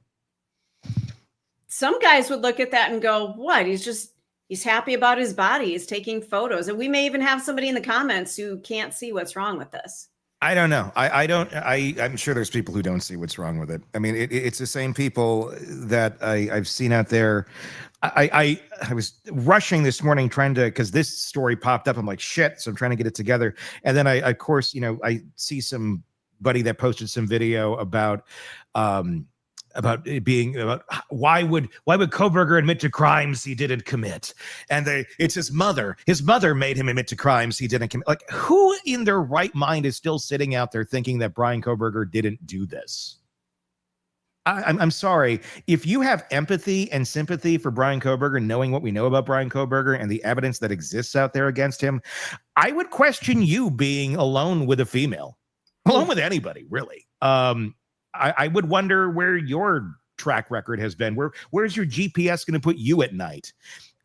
Some guys would look at that and go, what? He's happy about his body. He's taking photos. And we may even have somebody in the comments who can't see what's wrong with this.
I don't know. I'm sure there's people who don't see what's wrong with it. I mean, it's the same people that I've seen out there. I was rushing this morning because this story popped up. I'm like, shit. So I'm trying to get it together. And then of course, you know, I see somebody that posted some video about it being about why would Kohberger admit to crimes he didn't commit, and it's his mother made him admit to crimes he didn't commit. Like, who in their right mind is still sitting out there thinking that Bryan Kohberger didn't do this? I'm sorry, if you have empathy and sympathy for Bryan Kohberger, knowing what we know about Bryan Kohberger and the evidence that exists out there against him, I would question you being alone with a female, alone with anybody, really. I would wonder where your track record has been. Where's your GPS going to put you at night?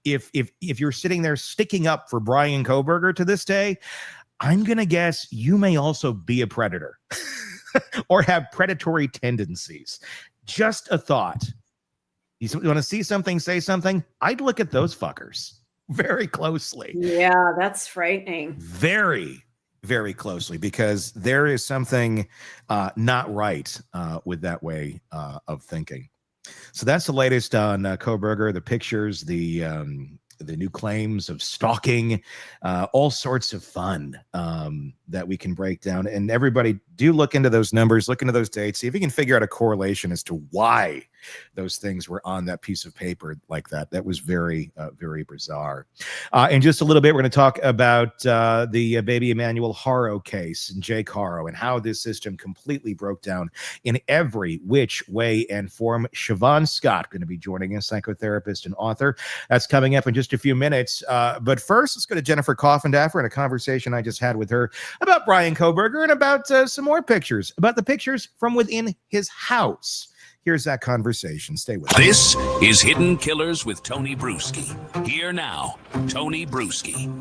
If you're sitting there sticking up for Bryan Kohberger to this day, I'm going to guess you may also be a predator or have predatory tendencies. Just a thought. You want to see something, say something? I'd look at those fuckers very closely.
Yeah, that's frightening.
Very, very closely, because there is something not right with that way of thinking. So that's the latest on Kohberger, the pictures, the new claims of stalking, all sorts of fun that we can break down. And everybody, do look into those numbers, look into those dates, see if you can figure out a correlation as to why those things were on that piece of paper like that. That was very, very bizarre. In just a little bit, we're going to talk about the baby Emmanuel Haro case and Jake Harrow and how this system completely broke down in every which way and form. Shavaun Scott going to be joining us, psychotherapist and author. That's coming up in just a few minutes. But first, let's go to Jennifer Coffindaffer and a conversation I just had with her about Bryan Kohberger and about some more pictures, about the pictures from within his house. Here's that conversation. Stay with us.
This is Hidden Killers with Tony Bruschi. Here now, Tony Bruschi.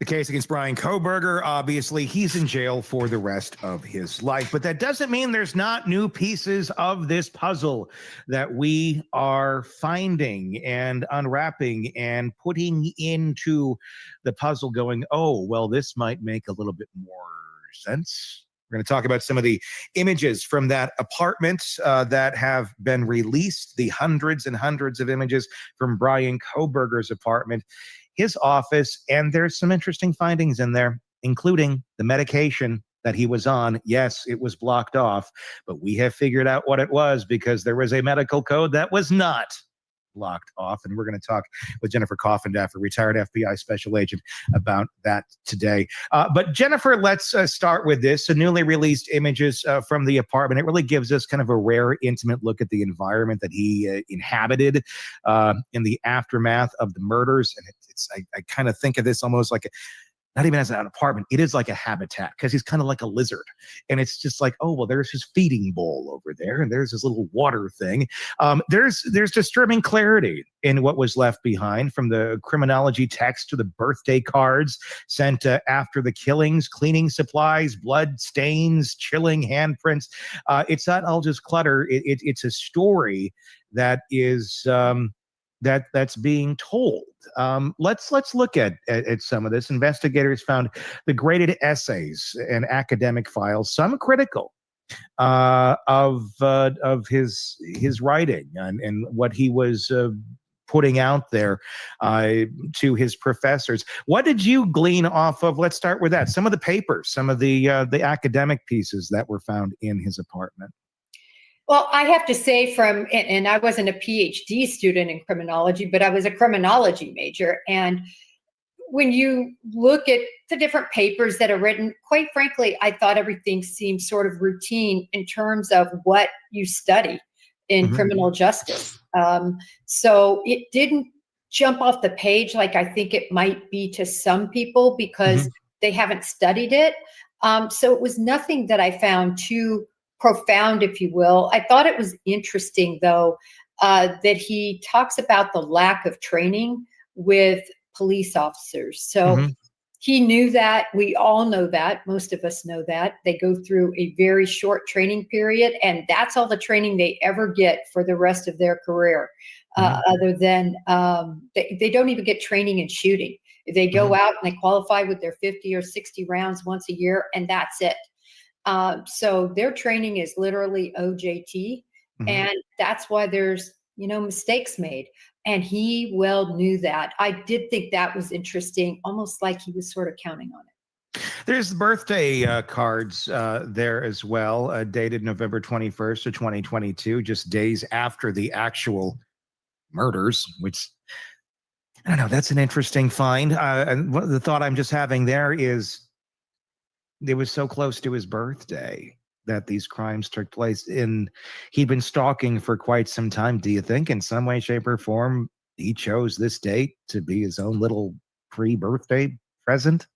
The case against Bryan Kohberger, obviously, he's in jail for the rest of his life. But that doesn't mean there's not new pieces of this puzzle that we are finding and unwrapping and putting into the puzzle going, oh, well, this might make a little bit more sense. We're going to talk about some of the images from that apartment that have been released, the hundreds and hundreds of images from Bryan Kohberger's apartment, his office, and there's some interesting findings in there, including the medication that he was on. Yes, it was blocked off, but we have figured out what it was because there was a medical code that was not blocked off. And we're going to talk with Jennifer Coffendaff, a retired FBI special agent, about that today. But Jennifer, let's start with this. The newly released images from the apartment. It really gives us kind of a rare, intimate look at the environment that he inhabited in the aftermath of the murders. And I kind of think of this almost like not even as an apartment, it is like a habitat because he's kind of like a lizard. And it's just like, oh, well, there's his feeding bowl over there. And there's his little water thing. There's disturbing clarity in what was left behind, from the criminology text to the birthday cards sent after the killings, cleaning supplies, blood stains, chilling handprints. It's not all just clutter. It's a story that is that's being told. Let's look at some of this. Investigators found the graded essays and academic files, some critical of his writing and what he was putting out there to his professors. What did you glean off of? Let's start with that. Some of the papers, some of the academic pieces that were found in his apartment.
Well, I have to say and I wasn't a PhD student in criminology, but I was a criminology major. And when you look at the different papers that are written, quite frankly, I thought everything seemed sort of routine in terms of what you study in criminal justice. So it didn't jump off the page like I think it might be to some people because they haven't studied it. So it was nothing that I found too profound, if you will. I thought it was interesting, though, that he talks about the lack of training with police officers. So he knew that. We all know that. Most of us know that. They go through a very short training period, and that's all the training they ever get for the rest of their career, other than they don't even get training in shooting. They go out and they qualify with their 50 or 60 rounds once a year, and that's it. So their training is literally OJT, and that's why there's, mistakes made. And he well knew that. I did think that was interesting, almost like he was sort of counting on it.
There's birthday cards there as well, dated November 21st of 2022, just days after the actual murders, which, I don't know, that's an interesting find. And the thought I'm just having there is, it was so close to his birthday that these crimes took place. And he'd been stalking for quite some time. Do you think in some way, shape, or form, he chose this date to be his own little pre-birthday present?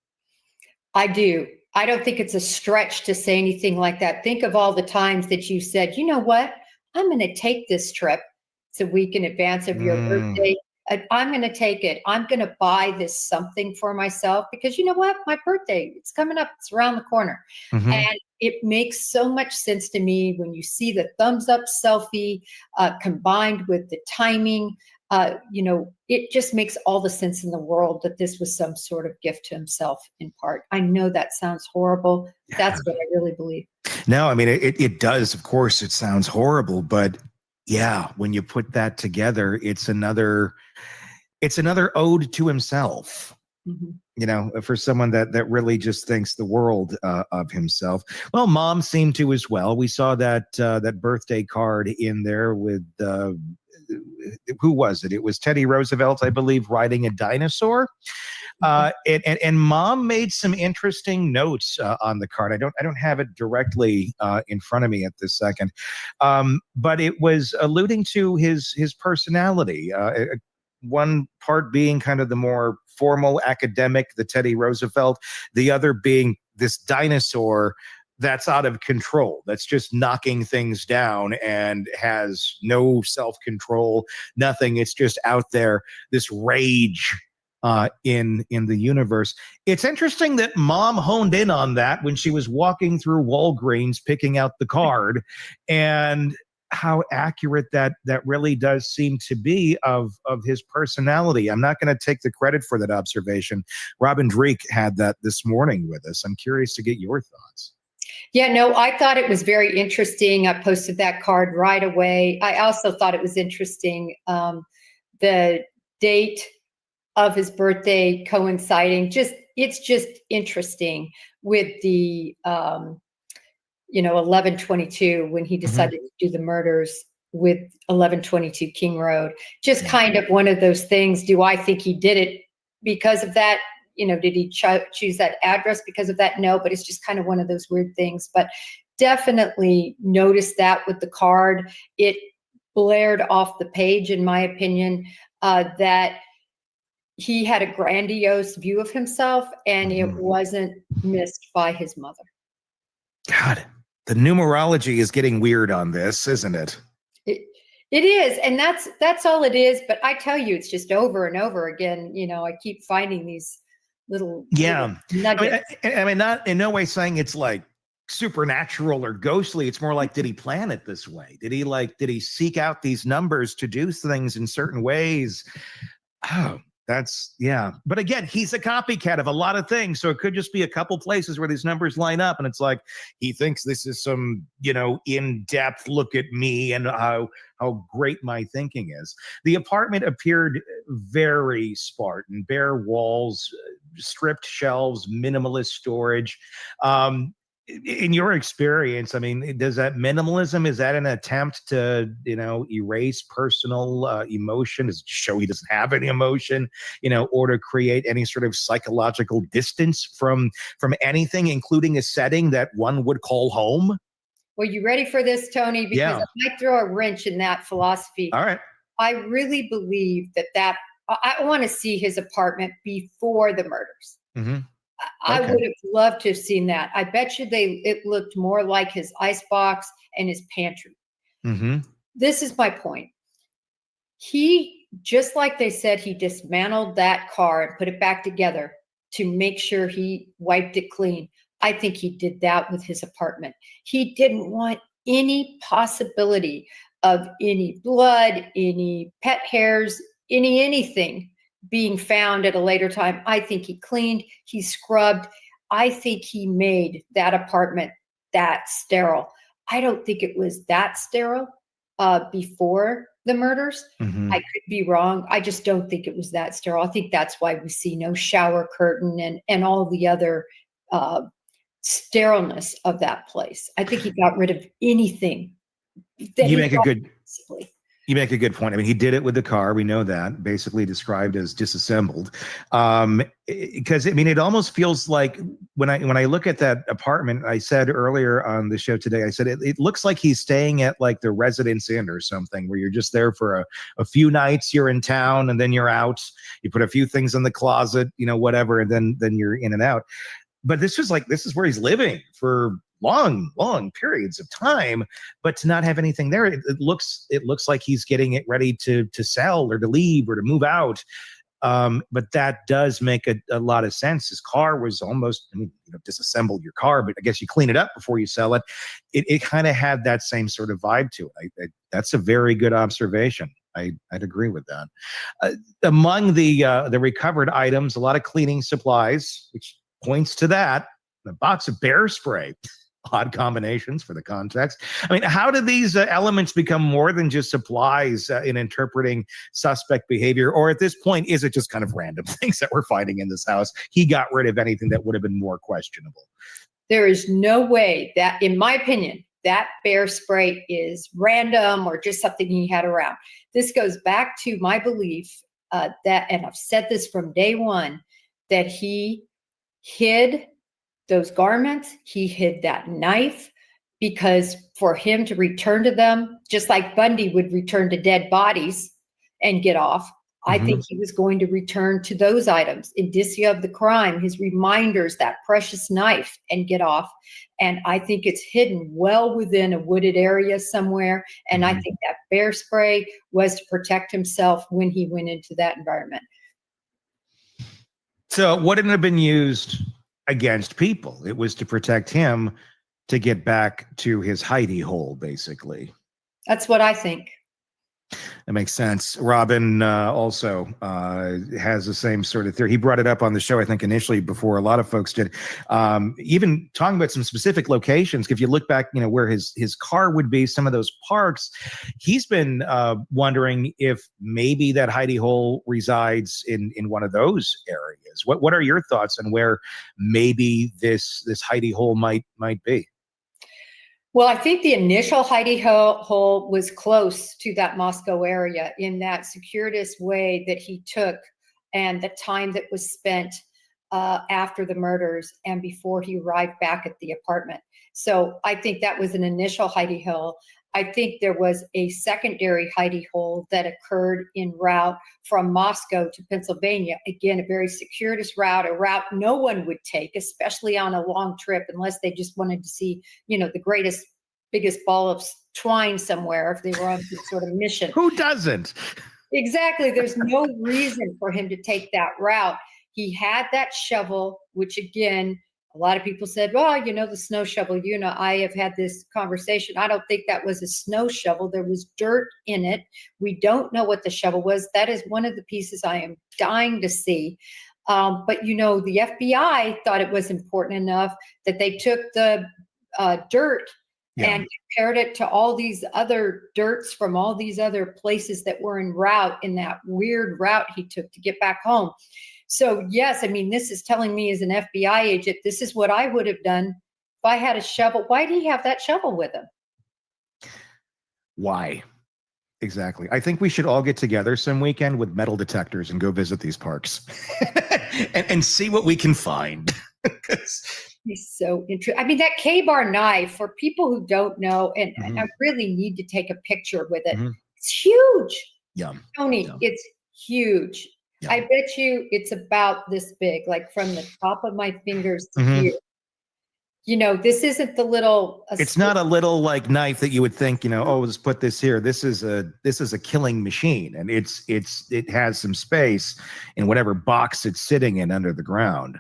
I
do. I don't think it's a stretch to say anything like that. Think of all the times that you said, you know what, I'm going to take this trip. It's a week in advance of your birthday. I'm going to take it. I'm going to buy this something for myself because you know what? My birthday, it's coming up. It's around the corner. And it makes so much sense to me when you see the thumbs up selfie combined with the timing. It just makes all the sense in the world that this was some sort of gift to himself in part. I know that sounds horrible. That's what I really believe.
No, I mean, it does. Of course, it sounds horrible, but yeah, when you put that together, it's another ode to himself, for someone that really just thinks the world of himself. Well, Mom seemed to as well. We saw that birthday card in there with who was it? It was Teddy Roosevelt, I believe, riding a dinosaur. And Mom made some interesting notes on the card. I don't have it directly in front of me at this second, but it was alluding to his personality. One part being kind of the more formal academic, the Teddy Roosevelt, the other being this dinosaur that's out of control, that's just knocking things down and has no self-control, nothing. It's just out there, this rage in the universe. It's interesting that Mom honed in on that when she was walking through Walgreens picking out the card, and how accurate that really does seem to be of his personality. I'm not going to take the credit for that observation. Robin Dreek had that this morning with us. I'm curious to get your thoughts.
Yeah, no, I thought it was very interesting. I posted that card right away. I also thought it was interesting, the date of his birthday coinciding. It's just interesting with the 11/22 when he decided to do the murders with 11/22 King Road. Just kind of one of those things. Do I think he did it because of that? Did he choose that address because of that? No, but it's just kind of one of those weird things. But definitely noticed that with the card. It blared off the page, in my opinion, that he had a grandiose view of himself, and it wasn't missed by his mother.
God, the numerology is getting weird on this, isn't it?
It is, and that's all it is. But I tell you, it's just over and over again. I keep finding these little nuggets.
I mean, not in no way saying it's like supernatural or ghostly. It's more like, did he plan it this way? Did he seek out these numbers to do things in certain ways? Oh, but again, he's a copycat of a lot of things, so it could just be a couple places where these numbers line up, and it's like he thinks this is some in-depth look at me and how great my thinking is. The apartment appeared very Spartan: bare walls, stripped shelves, minimalist storage. In your experience, I mean, does that minimalism, is that an attempt to, erase personal emotion? Does it show he doesn't have any emotion, or to create any sort of psychological distance from anything, including a setting that one would call home?
Well, you ready for this, Tony? Because I might throw a wrench in that philosophy.
All right.
I really believe that I want to see his apartment before the murders.
Mm-hmm.
I would have loved to have seen that. I bet you it looked more like his icebox and his pantry.
Mm-hmm.
This is my point. He, just like they said, he dismantled that car and put it back together to make sure he wiped it clean. I think he did that with his apartment. He didn't want any possibility of any blood, any pet hairs, anything being found at a later time. I think he cleaned, he scrubbed. I think he made that apartment that sterile. I don't think it was that sterile before the murders.
Mm-hmm.
I could be wrong. I just don't think it was that sterile. I think that's why we see no shower curtain and all the other sterileness of that place. I think he got rid of anything.
You make a good point. I mean, he did it with the car. We know that, basically described as disassembled. Because it almost feels like when I look at that apartment, I said earlier on the show today, I said it looks like he's staying at like the Residence Inn or something, where you're just there for a few nights. You're in town and then you're out. You put a few things in the closet, whatever, and then you're in and out. But this is where he's living for long periods of time, but to not have anything there, it looks like he's getting it ready to sell or to leave or to move out. But that does make a lot of sense. His car was almost, disassembled your car, but I guess you clean it up before you sell it. It kind of had that same sort of vibe to it. That's a very good observation. I'd agree with that. Among the recovered items, a lot of cleaning supplies, which points to that. A box of bear spray. Odd combinations for the context. I mean, how do these elements become more than just supplies in interpreting suspect behavior? Or at this point, is it just kind of random things that we're finding in this house? He got rid of anything that would have been more questionable.
There is no way that, in my opinion, that bear spray is random or just something he had around. This goes back to my belief that, and I've said this from day one, that he hid those garments, he hid that knife, because for him to return to them, just like Bundy would return to dead bodies and get off, I think he was going to return to those items, indicia of the crime, his reminders, that precious knife, and get off. And I think it's hidden well within a wooded area somewhere. And I think that bear spray was to protect himself when he went into that environment.
So it wouldn't have been used against people. It was to protect him to get back to his hidey hole, basically.
That's what I think.
That makes sense. Robin also has the same sort of theory. He brought it up on the show, I think, initially before a lot of folks did. Even talking about some specific locations. If you look back, where his car would be, some of those parks, he's been wondering if maybe that hidey hole resides in one of those areas. What are your thoughts on where maybe this hidey hole might be?
Well, I think the initial hidey hole was close to that Moscow area in that circuitous way that he took and the time that was spent after the murders and before he arrived back at the apartment. So I think that was an initial hidey hole. I think there was a secondary hidey hole that occurred en route from Moscow to Pennsylvania. Again, a very circuitous route, a route no one would take, especially on a long trip, unless they just wanted to see, the biggest ball of twine somewhere if they were on some sort of mission.
Who doesn't?
Exactly. There's no reason for him to take that route. He had that shovel, which again, a lot of people said, well, the snow shovel, I have had this conversation. I don't think that was a snow shovel. There was dirt in it. We don't know what the shovel was. That is one of the pieces I am dying to see. But, the FBI thought it was important enough that they took the dirt and compared it to all these other dirts from all these other places that were en route in that weird route he took to get back home. So, yes, this is telling me as an FBI agent, this is what I would have done if I had a shovel. Why did he have that shovel with him?
Why? Exactly. I think we should all get together some weekend with metal detectors and go visit these parks and see what we can find.
He's so interesting. That K-bar knife, for people who don't know, and I really need to take a picture with it. It's huge.
Yeah.
Tony, it's huge. Yeah. I bet you it's about this big, like from the top of my fingers to here. This isn't the little.
It's not a little like knife that you would think, let's put this here. This is a killing machine, and it has some space in whatever box it's sitting in under the ground.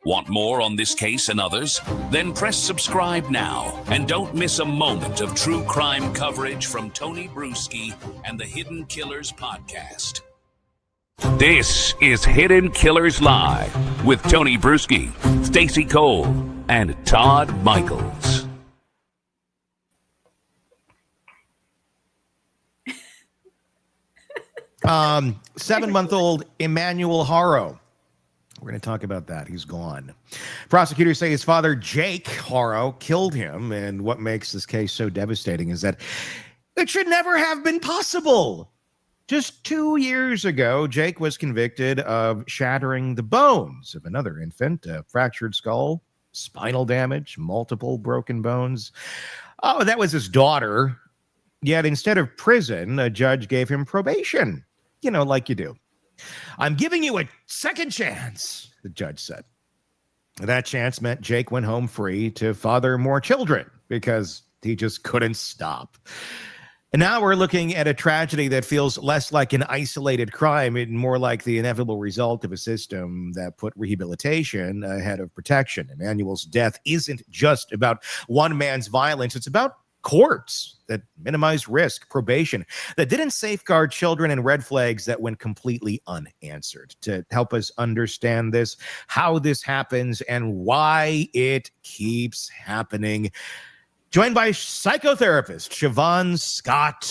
Want more on this case and others? Then press subscribe now and don't miss a moment of true crime coverage from Tony Bruschi and the Hidden Killers podcast. This is Hidden Killers Live with Tony Bruschi, Stacey Cole, and Todd Michaels.
Seven-month-old Emmanuel Haro. We're going to talk about that. He's gone. Prosecutors say his father, Jake Harrow, killed him. And what makes this case so devastating is that it should never have been possible. Just 2 years ago, Jake was convicted of shattering the bones of another infant, a fractured skull, spinal damage, multiple broken bones. Oh, that was his daughter. Yet instead of prison, a judge gave him probation. Like you do. I'm giving you a second chance, the judge said. That chance meant Jake went home free to father more children because he just couldn't stop. And now we're looking at a tragedy that feels less like an isolated crime and more like the inevitable result of a system that put rehabilitation ahead of protection. Emmanuel's death isn't just about one man's violence. It's about courts that minimize risk, probation that didn't safeguard children, and red flags that went completely unanswered. To help us understand this, how this happens, and why it keeps happening, joined by psychotherapist Shavaun Scott.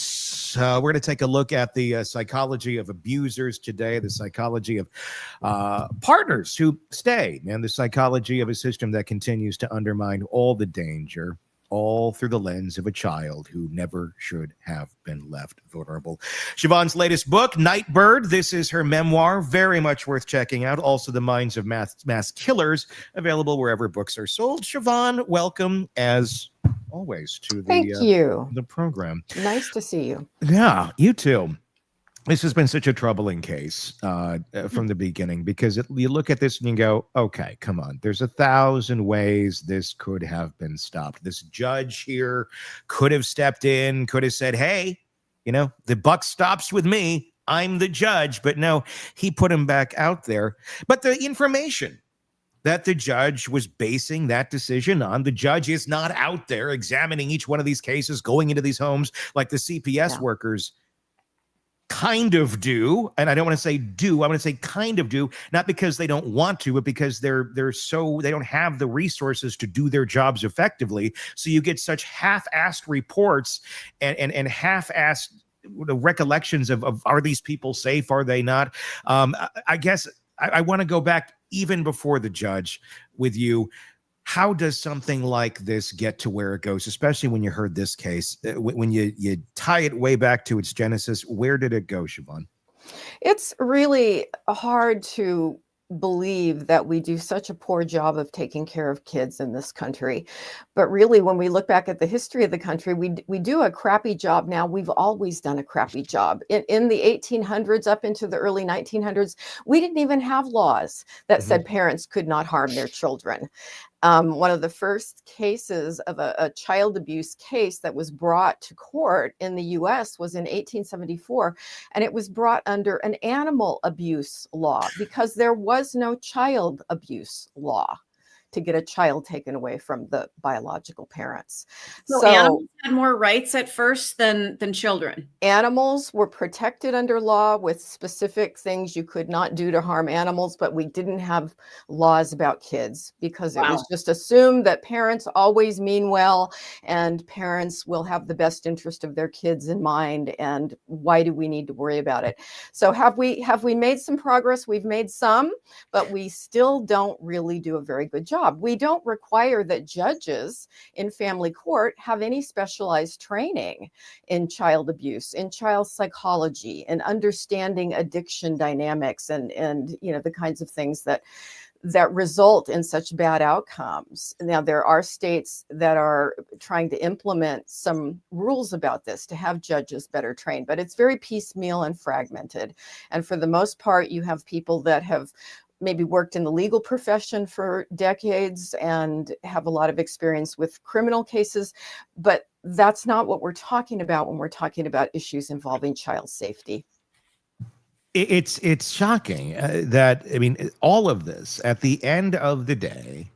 We're going to take a look at the psychology of abusers today, the psychology of partners who stay, and the psychology of a system that continues to undermine all the danger, all through the lens of a child who never should have been left vulnerable. Shavaun's latest book, Nightbird. This is her memoir, very much worth checking out. Also, The Minds of Mass Killers, available wherever books are sold. Shavaun, welcome as always to the program.
Nice to see you.
Yeah, you too. This has been such a troubling case from the beginning because you look at this and you go, okay, come on. There's 1,000 ways this could have been stopped. This judge here could have stepped in, could have said, hey, the buck stops with me. I'm the judge. But no, he put him back out there. But the information that the judge was basing that decision on, the judge is not out there examining each one of these cases, going into these homes like the CPS workers kind of do. And I don't want to say do, I want to say kind of do, not because they don't want to, but because they don't have the resources to do their jobs effectively. So you get such half-assed reports and half-assed the recollections of are these people safe? Are they not? I guess I want to go back even before the judge with you. How does something like this get to where it goes, especially when you heard this case? When you tie it way back to its genesis, where did it go, Shavaun?
It's really hard to believe that we do such a poor job of taking care of kids in this country. But really, when we look back at the history of the country, we do a crappy job now. We've always done a crappy job. In the 1800s up into the early 1900s, we didn't even have laws that said parents could not harm their children. One of the first cases of a child abuse case that was brought to court in the US was in 1874, and it was brought under an animal abuse law because there was no child abuse law to get a child taken away from the biological parents.
So animals had more rights at first than children.
Animals were protected under law with specific things you could not do to harm animals, but we didn't have laws about kids because it was just assumed that parents always mean well and parents will have the best interest of their kids in mind. And why do we need to worry about it? So have we made some progress? We've made some, but we still don't really do a very good job. We don't require that judges in family court have any specialized training in child abuse, in child psychology, and understanding addiction dynamics and the kinds of things that result in such bad outcomes. Now, there are states that are trying to implement some rules about this to have judges better trained, but it's very piecemeal and fragmented. And for the most part, you have people that have maybe worked in the legal profession for decades and have a lot of experience with criminal cases, but that's not what we're talking about when we're talking about issues involving child safety.
It's shocking that, I mean, all of this at the end of the day,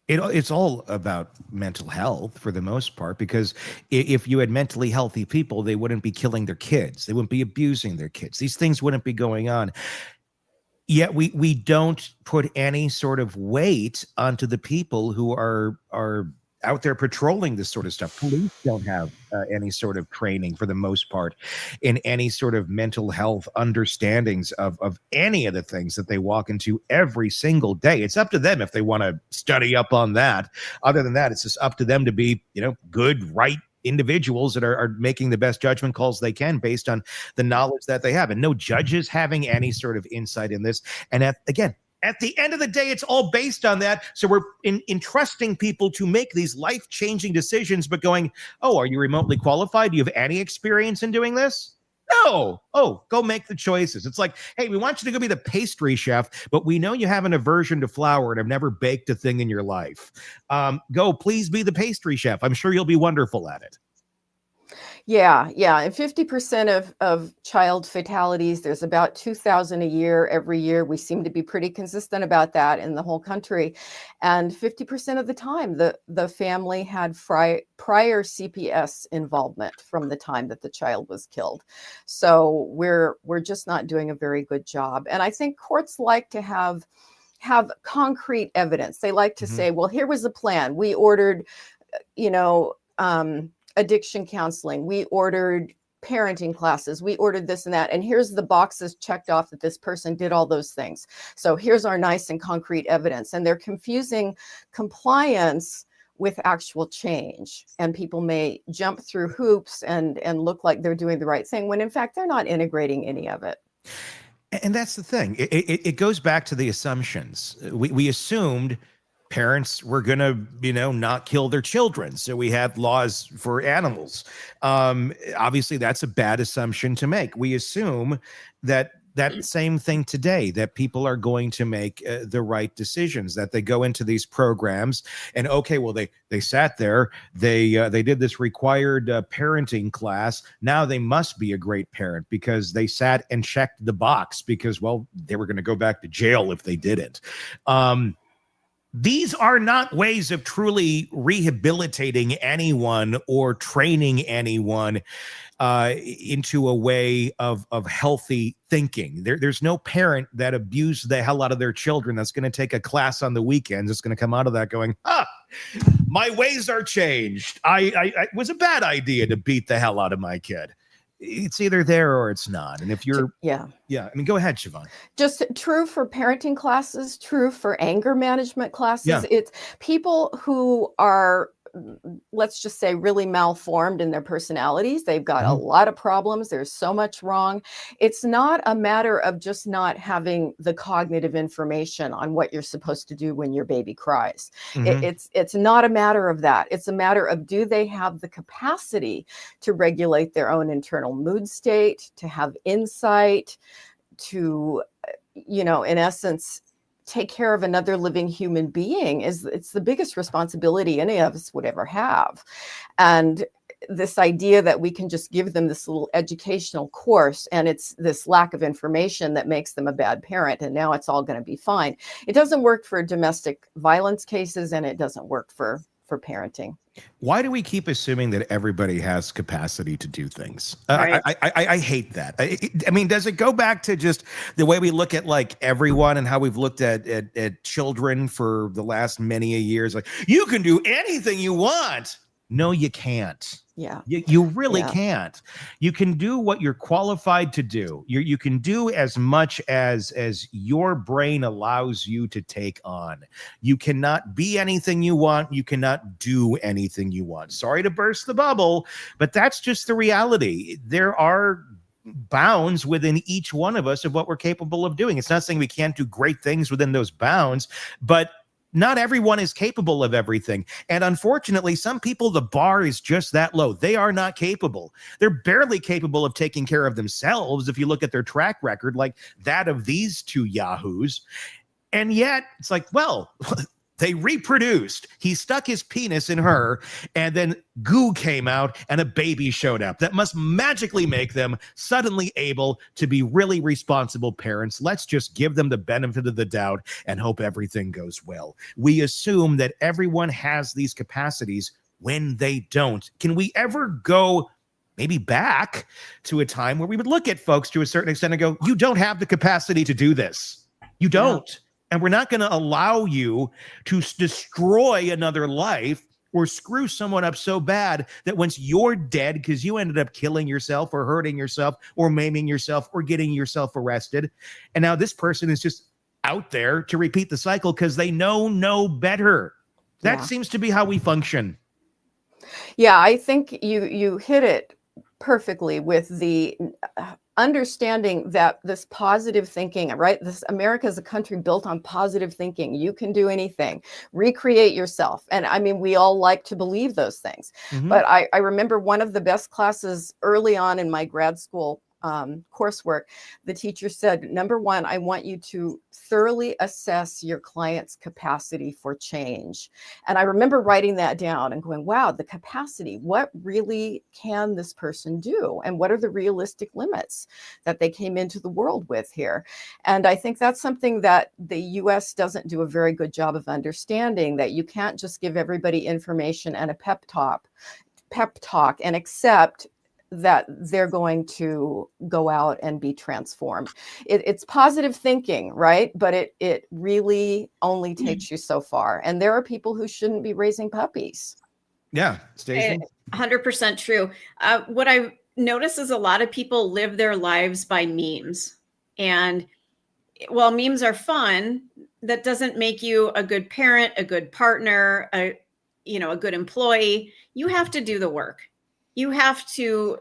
it's all about mental health for the most part, because if you had mentally healthy people, they wouldn't be killing their kids. They wouldn't be abusing their kids. These things wouldn't be going on. Yet we don't put any sort of weight onto the people who are out there patrolling this sort of stuff. Police don't have any sort of training for the most part in any sort of mental health understandings of any of the things that they walk into every single day. It's up to them if they want to study up on that. Other than that, it's just up to them to be, good, right individuals that are making the best judgment calls they can based on the knowledge that they have, and no judges having any sort of insight in this. And at the end of the day, it's all based on that. So we're entrusting people to make these life-changing decisions, but going, oh, are you remotely qualified? Do you have any experience in doing this? No. Oh, go make the choices. It's like, hey, we want you to go be the pastry chef, but we know you have an aversion to flour and have never baked a thing in your life. Go, please be the pastry chef. I'm sure you'll be wonderful at it.
Yeah. And 50% of child fatalities, there's about 2,000 a year every year. We seem to be pretty consistent about that in the whole country. And 50% of the time, the family had prior CPS involvement from the time that the child was killed. So we're just not doing a very good job. And I think courts like to have concrete evidence. They like to say, well, here was the plan. We ordered, addiction counseling. We ordered parenting classes. We ordered this and that. And here's the boxes checked off that this person did all those things. So here's our nice and concrete evidence. And they're confusing compliance with actual change. And people may jump through hoops and look like they're doing the right thing when in fact they're not integrating any of it.
And that's the thing. It goes back to the assumptions. We assumed parents were going to, not kill their children. So we had laws for animals. Obviously, that's a bad assumption to make. We assume that that same thing today, that people are going to make the right decisions, that they go into these programs and, okay, well, they sat there, they did this required parenting class. Now they must be a great parent because they sat and checked the box because, well, they were going to go back to jail if they didn't. These are not ways of truly rehabilitating anyone or training anyone into a way of healthy thinking. There's no parent that abused the hell out of their children that's going to take a class on the weekends. It's going to come out of that going, my ways are changed. It was a bad idea to beat the hell out of my kid. It's either there or it's not. And if you're, I mean, go ahead, Shavaun.
Just true for parenting classes, true for anger management classes.
Yeah.
It's people who are, let's just say, really malformed in their personalities. They've got a lot of problems. There's so much wrong. It's not a matter of just not having the cognitive information on what you're supposed to do when your baby cries. It's not a matter of that. It's a matter of, do they have the capacity to regulate their own internal mood state, to have insight, to, in essence, take care of another living human being. It's the biggest responsibility any of us would ever have. And this idea that we can just give them this little educational course and it's this lack of information that makes them a bad parent and now it's all going to be fine. It doesn't work for domestic violence cases and it doesn't work for parenting.
Why do we keep assuming that everybody has capacity to do things?
Right.
I hate that. I mean, does it go back to just the way we look at like everyone and how we've looked at children for the last many years? Like, you can do anything you want. No, you can't.
Yeah.
You really can't. You can do what you're qualified to do. You can do as much as your brain allows you to take on. You cannot be anything you want. You cannot do anything you want. Sorry to burst the bubble, but that's just the reality. There are bounds within each one of us of what we're capable of doing. It's not saying we can't do great things within those bounds, but not everyone is capable of everything. And unfortunately, some people, the bar is just that low. They are not capable. They're barely capable of taking care of themselves. If you look at their track record, like that of these two yahoos. And yet it's like, well, they reproduced. He stuck his penis in her and then goo came out and a baby showed up. That must magically make them suddenly able to be really responsible parents. Let's just give them the benefit of the doubt and hope everything goes well. We assume that everyone has these capacities when they don't. Can we ever go maybe back to a time where we would look at folks to a certain extent and go, you don't have the capacity to do this. You don't. Yeah. And we're not going to allow you to destroy another life or screw someone up so bad that once you're dead because you ended up killing yourself or hurting yourself or maiming yourself or getting yourself arrested. And now this person is just out there to repeat the cycle because they know no better. That seems to be how we function.
Yeah, I think you hit it perfectly with the understanding that this positive thinking, right? America is a country built on positive thinking. You can do anything, recreate yourself. And I mean, we all like to believe those things. But I remember one of the best classes early on in my grad school coursework, the teacher said, number one, I want you to thoroughly assess your client's capacity for change. And I remember writing that down and going, wow, the capacity, what really can this person do? And what are the realistic limits that they came into the world with here? And I think that's something that the US doesn't do a very good job of understanding, that you can't just give everybody information and a pep talk and accept that they're going to go out and be transformed. It's positive thinking, right? But it really only takes you so far. And there are people who shouldn't be raising puppies.
Yeah, Stacey?
100% true. What I notice is a lot of people live their lives by memes. And while memes are fun, that doesn't make you a good parent, a good partner, a good employee. You have to do the work. You have to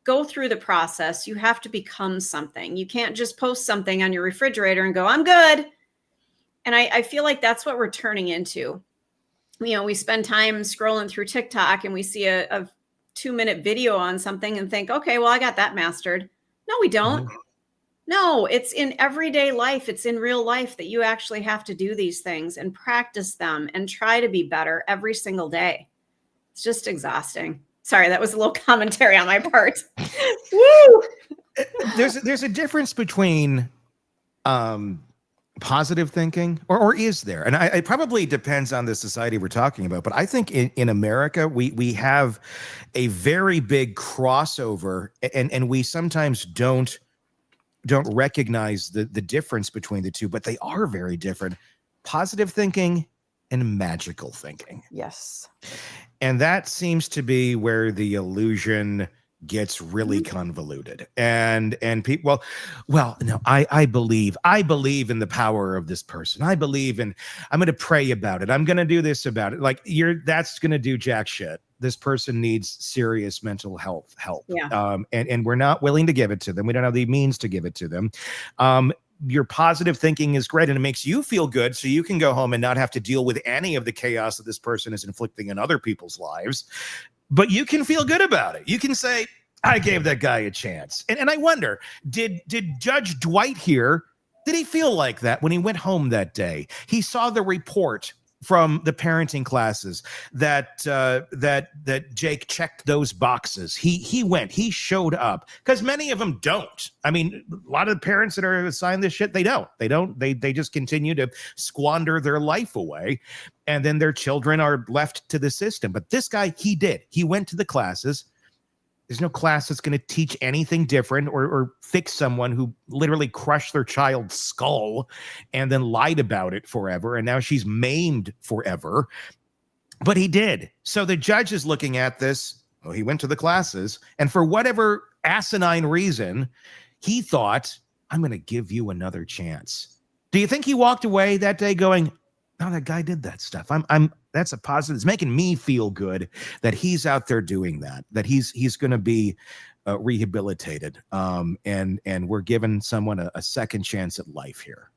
go through the process. You have to become something. You can't just post something on your refrigerator and go, I'm good. And I feel like that's what we're turning into. We spend time scrolling through TikTok and we see a 2-minute video on something and think, okay, well, I got that mastered. No, we don't. No, it's in everyday life. It's in real life that you actually have to do these things and practice them and try to be better every single day. It's just exhausting. Sorry, that was a little commentary on my part. Woo!
There's a difference between positive thinking, or is there? And it probably depends on the society we're talking about. But I think in America, we have a very big crossover, and we sometimes don't recognize the difference between the two, but they are very different. Positive thinking and magical thinking.
Yes.
And that seems to be where the illusion gets really convoluted. And people, well, no, I believe in the power of this person. I'm going to pray about it. I'm going to do this about it. Like that's going to do jack shit. This person needs serious mental health help.
Yeah.
And we're not willing to give it to them. We don't have the means to give it to them. Your positive thinking is great and it makes you feel good so you can go home and not have to deal with any of the chaos that this person is inflicting on other people's lives. But you can feel good about it. You can say, I gave that guy a chance. And I wonder, did Judge Dwight here, did he feel like that when he went home that day? He saw the report from the parenting classes that Jake checked those boxes. He showed up, because many of them don't. I mean, a lot of the parents that are assigned this shit, they just continue to squander their life away, and then their children are left to the system. But this guy, he did. He went to the classes. There's no class that's going to teach anything different or fix someone who literally crushed their child's skull and then lied about it forever. And now she's maimed forever. But he did. So the judge is looking at this. Well, he went to the classes. And for whatever asinine reason, he thought, I'm going to give you another chance. Do you think he walked away that day going, no, that guy did that stuff. That's a positive. It's making me feel good that he's out there doing that he's going to be rehabilitated. And we're giving someone a second chance at life here.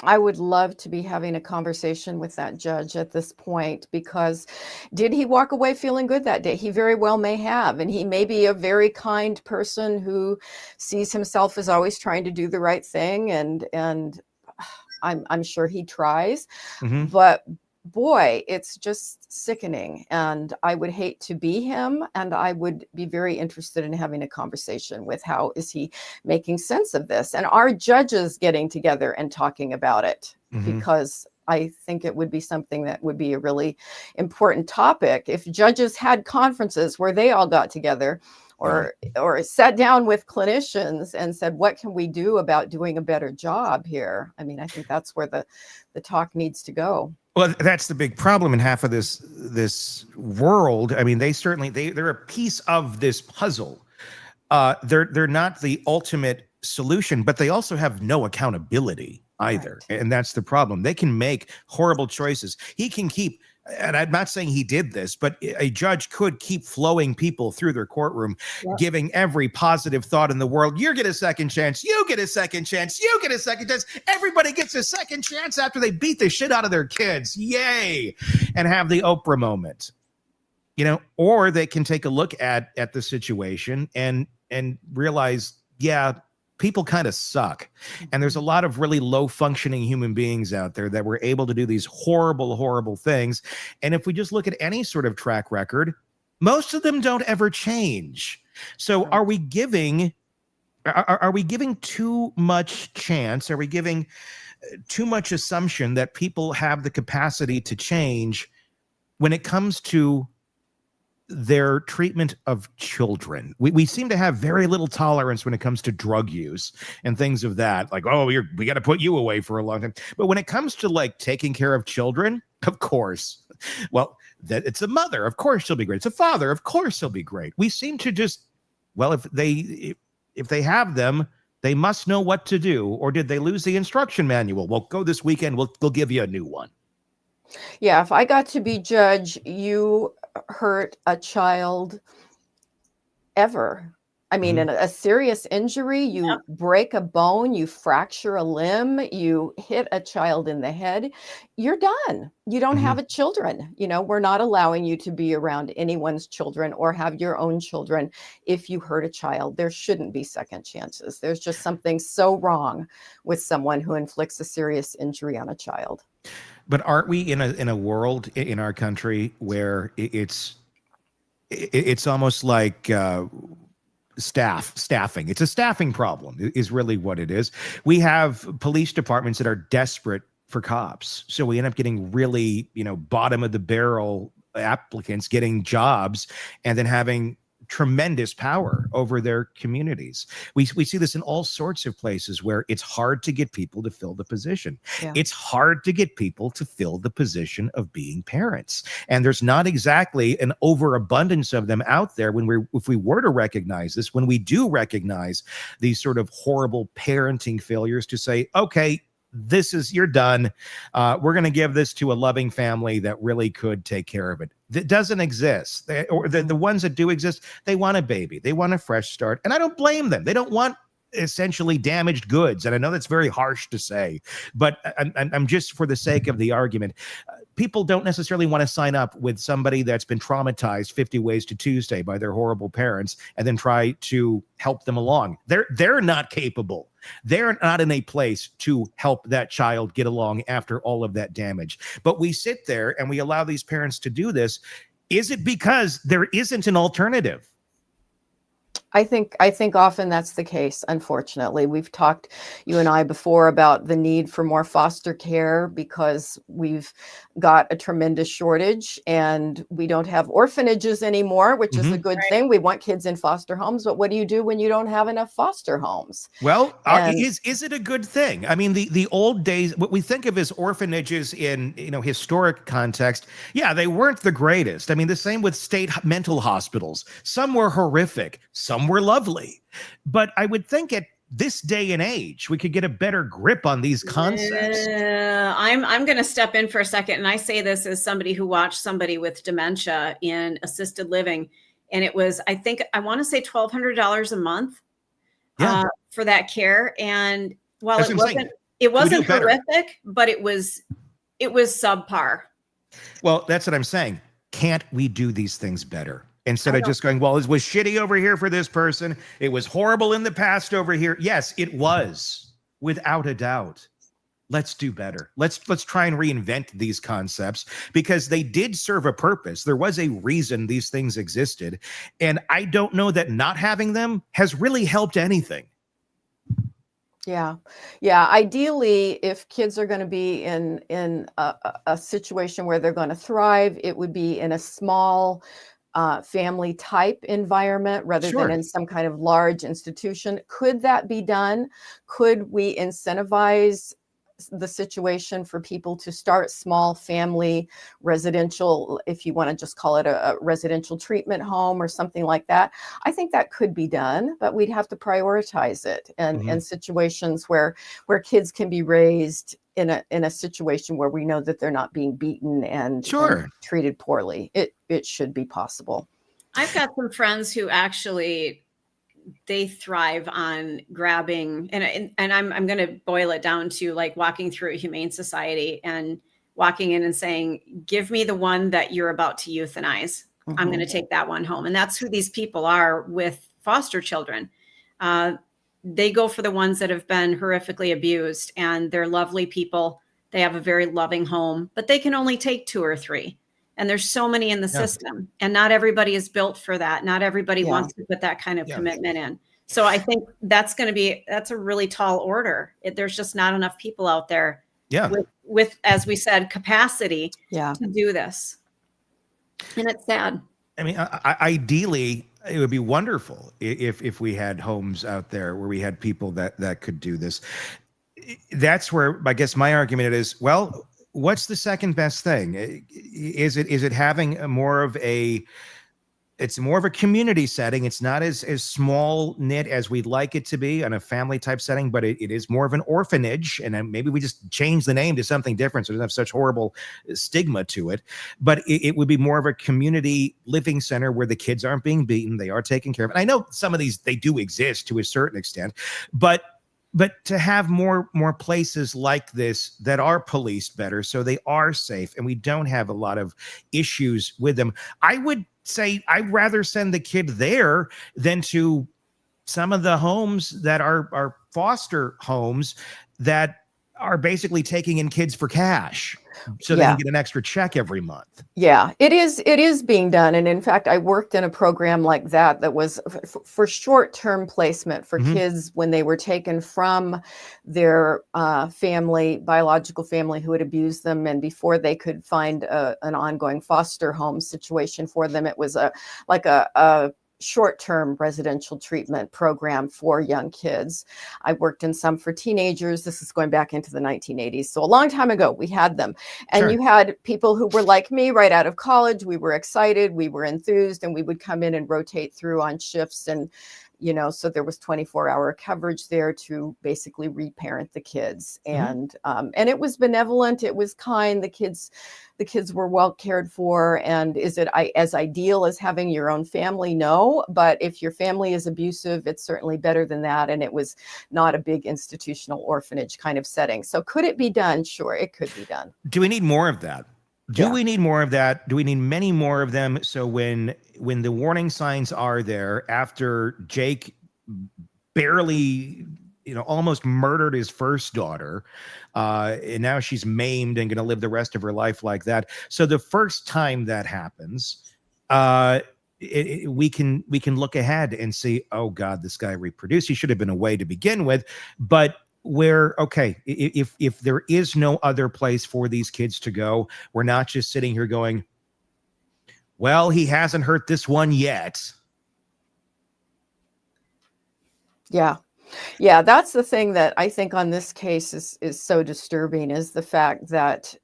I would love to be having a conversation with that judge at this point, because did he walk away feeling good that day? He very well may have, and he may be a very kind person who sees himself as always trying to do the right thing, and I'm sure he tries, but boy, it's just sickening. And I would hate to be him. And I would be very interested in having a conversation with how is he making sense of this? And are judges getting together and talking about it? Because I think it would be something that would be a really important topic. If judges had conferences where they all got together or sat down with clinicians and said, what can we do about doing a better job here? I mean, I think that's where the talk needs to go.
Well, that's the big problem in half of this world. I mean, they're a piece of this puzzle. They're not the ultimate solution, but they also have no accountability either. Right. And that's the problem. They can make horrible choices. He can keep, and I'm not saying he did this, but a judge could keep flowing people through their courtroom, giving every positive thought in the world. You get a second chance. You get a second chance. You get a second chance. Everybody gets a second chance after they beat the shit out of their kids. Yay. And have the Oprah moment, or they can take a look at the situation and realize, people kind of suck. And there's a lot of really low functioning human beings out there that were able to do these horrible, horrible things. And if we just look at any sort of track record, most of them don't ever change. So are we giving too much chance? Are we giving too much assumption that people have the capacity to change when it comes to their treatment of children? We seem to have very little tolerance when it comes to drug use and things of that. Like, we got to put you away for a long time. But when it comes to like taking care of children, of course, well, that it's a mother, of course she'll be great. It's a father, of course he'll be great. We seem to just, well, if they have them, they must know what to do. Or did they lose the instruction manual? Well, go this weekend. We'll give you a new one.
Yeah, if I got to be judge, you hurt a child ever, I mean, in a serious injury, you break a bone, you fracture a limb, you hit a child in the head, you're done. You don't have children. You know, we're not allowing you to be around anyone's children or have your own children if you hurt a child. There shouldn't be second chances. There's just something so wrong with someone who inflicts a serious injury on a child.
But aren't we in a world in our country where it's almost like staffing? It's a staffing problem is really what it is. We have police departments that are desperate for cops, so we end up getting really, bottom of the barrel applicants getting jobs and then having tremendous power over their communities. We see this in all sorts of places where it's hard to get people to fill the position. Yeah. It's hard to get people to fill the position of being parents. And there's not exactly an overabundance of them out there if we were to recognize this, when we do recognize these sort of horrible parenting failures, to say, okay, you're done. We're going to give this to a loving family that really could take care of it. That doesn't exist. The ones that do exist, they want a baby. They want a fresh start. And I don't blame them. They don't want essentially damaged goods. And I know that's very harsh to say, but I'm just, for the sake of the argument, people don't necessarily want to sign up with somebody that's been traumatized 50 ways to Tuesday by their horrible parents and then try to help them along. They're not capable. They're not in a place to help that child get along after all of that damage. But we sit there and we allow these parents to do this. Is it because there isn't an alternative?
I think often that's the case, unfortunately. We've talked, you and I, before about the need for more foster care because we've got a tremendous shortage and we don't have orphanages anymore, which is a good thing. We want kids in foster homes, but what do you do when you don't have enough foster homes?
Well, is it a good thing? I mean, the old days, what we think of as orphanages in, historic context, yeah, they weren't the greatest. I mean, the same with state mental hospitals. Some were horrific. Some were lovely. But I would think at this day and age, we could get a better grip on these concepts.
I'm going to step in for a second. And I say this as somebody who watched somebody with dementia in assisted living. And it was, I want to say $1,200 a month for that care. And while it wasn't horrific, but it was subpar.
Well, that's what I'm saying. Can't we do these things better? Instead of just going, well, it was shitty over here for this person. It was horrible in the past over here. Yes, it was, without a doubt. Let's do better. Let's try and reinvent these concepts because they did serve a purpose. There was a reason these things existed. And I don't know that not having them has really helped anything.
Yeah. Ideally, if kids are going to be in a situation where they're going to thrive, it would be in a small family type environment rather than in some kind of large institution. Could that be done? Could we incentivize the situation for people to start small family residential, if you want to just call it a residential treatment home or something like that? I think that could be done, but we'd have to prioritize it and situations where kids can be raised in a situation where we know that they're not being beaten and treated poorly. It should be possible.
I've got some friends who actually they thrive on grabbing, and I'm going to boil it down to like walking through a humane society and walking in and saying, give me the one that you're about to euthanize. I'm going to take that one home. And that's who these people are with foster children. They go for the ones that have been horrifically abused, and they're lovely people. They have a very loving home, but they can only take 2 or 3. And there's so many in the system, and not everybody is built for that. Not everybody wants to put that kind of commitment in. So I think that's a really tall order. There's just not enough people out there with, as we said, capacity to do this. And it's sad.
I mean, ideally, it would be wonderful if we had homes out there where we had people that could do this. That's where I guess my argument is, well, what's the second best thing? Is it having more of a It's more of a community setting. It's not as small knit as we'd like it to be in a family type setting, but it is more of an orphanage. And then maybe we just change the name to something different so it doesn't have such horrible stigma to it. But it would be more of a community living center where the kids aren't being beaten. They are taken care of. And I know some of these, they do exist to a certain extent, but to have more places like this that are policed better so they are safe and we don't have a lot of issues with them. I would say I'd rather send the kid there than to some of the homes that are foster homes that are basically taking in kids for cash so they can get an extra check every month.
Yeah, it is being done. And in fact, I worked in a program like that was for short-term placement for kids when they were taken from their biological family who had abused them. And before they could find an ongoing foster home situation for them, it was a short-term residential treatment program for young kids. I worked in some for teenagers. This is going back into the 1980s. So a long time ago, we had them. And you had people who were like me right out of college. We were excited, we were enthused, and we would come in and rotate through on shifts. And, so there was 24-hour coverage there to basically reparent the kids. And it was benevolent. It was kind. The kids were well cared for. And is it as ideal as having your own family? No, but if your family is abusive, it's certainly better than that. And it was not a big institutional orphanage kind of setting. So could it be done? Sure, it could be done.
Do we need more of that? Do we need more of that? Do we need many more of them? So when the warning signs are there after Jake barely, almost murdered his first daughter, and now she's maimed and going to live the rest of her life like that. So the first time that happens, we can look ahead and see, oh God, this guy reproduced. He should have been away to begin with, but if there is no other place for these kids to go, we're not just sitting here going, well, he hasn't hurt this one yet.
Yeah. That's the thing that I think on this case is so disturbing, is the fact that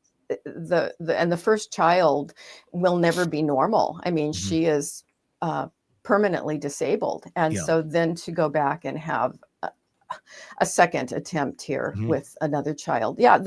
the first child will never be normal. I mean, she is permanently disabled. And so then to go back and have a second attempt here with another child. Yeah,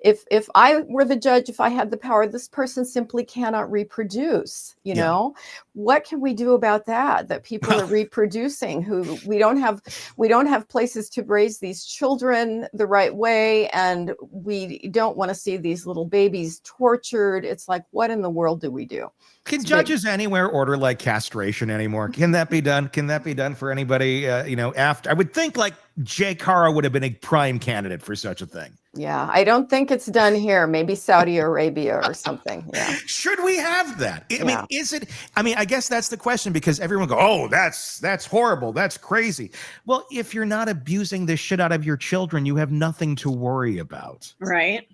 if I were the judge, if I had the power, this person simply cannot reproduce, know. What can we do about that people are reproducing, who we don't have places to raise these children the right way, and we don't want to see these little babies tortured. It's like, what in the world do we do?
Can judges anywhere order like castration anymore? Can that be done? Can that be done for anybody? After, I would think like Jake Harrow would have been a prime candidate for such a thing.
Yeah, I don't think it's done here. Maybe Saudi Arabia or something. Yeah.
Should we have that? I mean, is it? I mean, I guess that's the question, because everyone go, oh, that's horrible. That's crazy. Well, if you're not abusing the shit out of your children, you have nothing to worry about.
Right.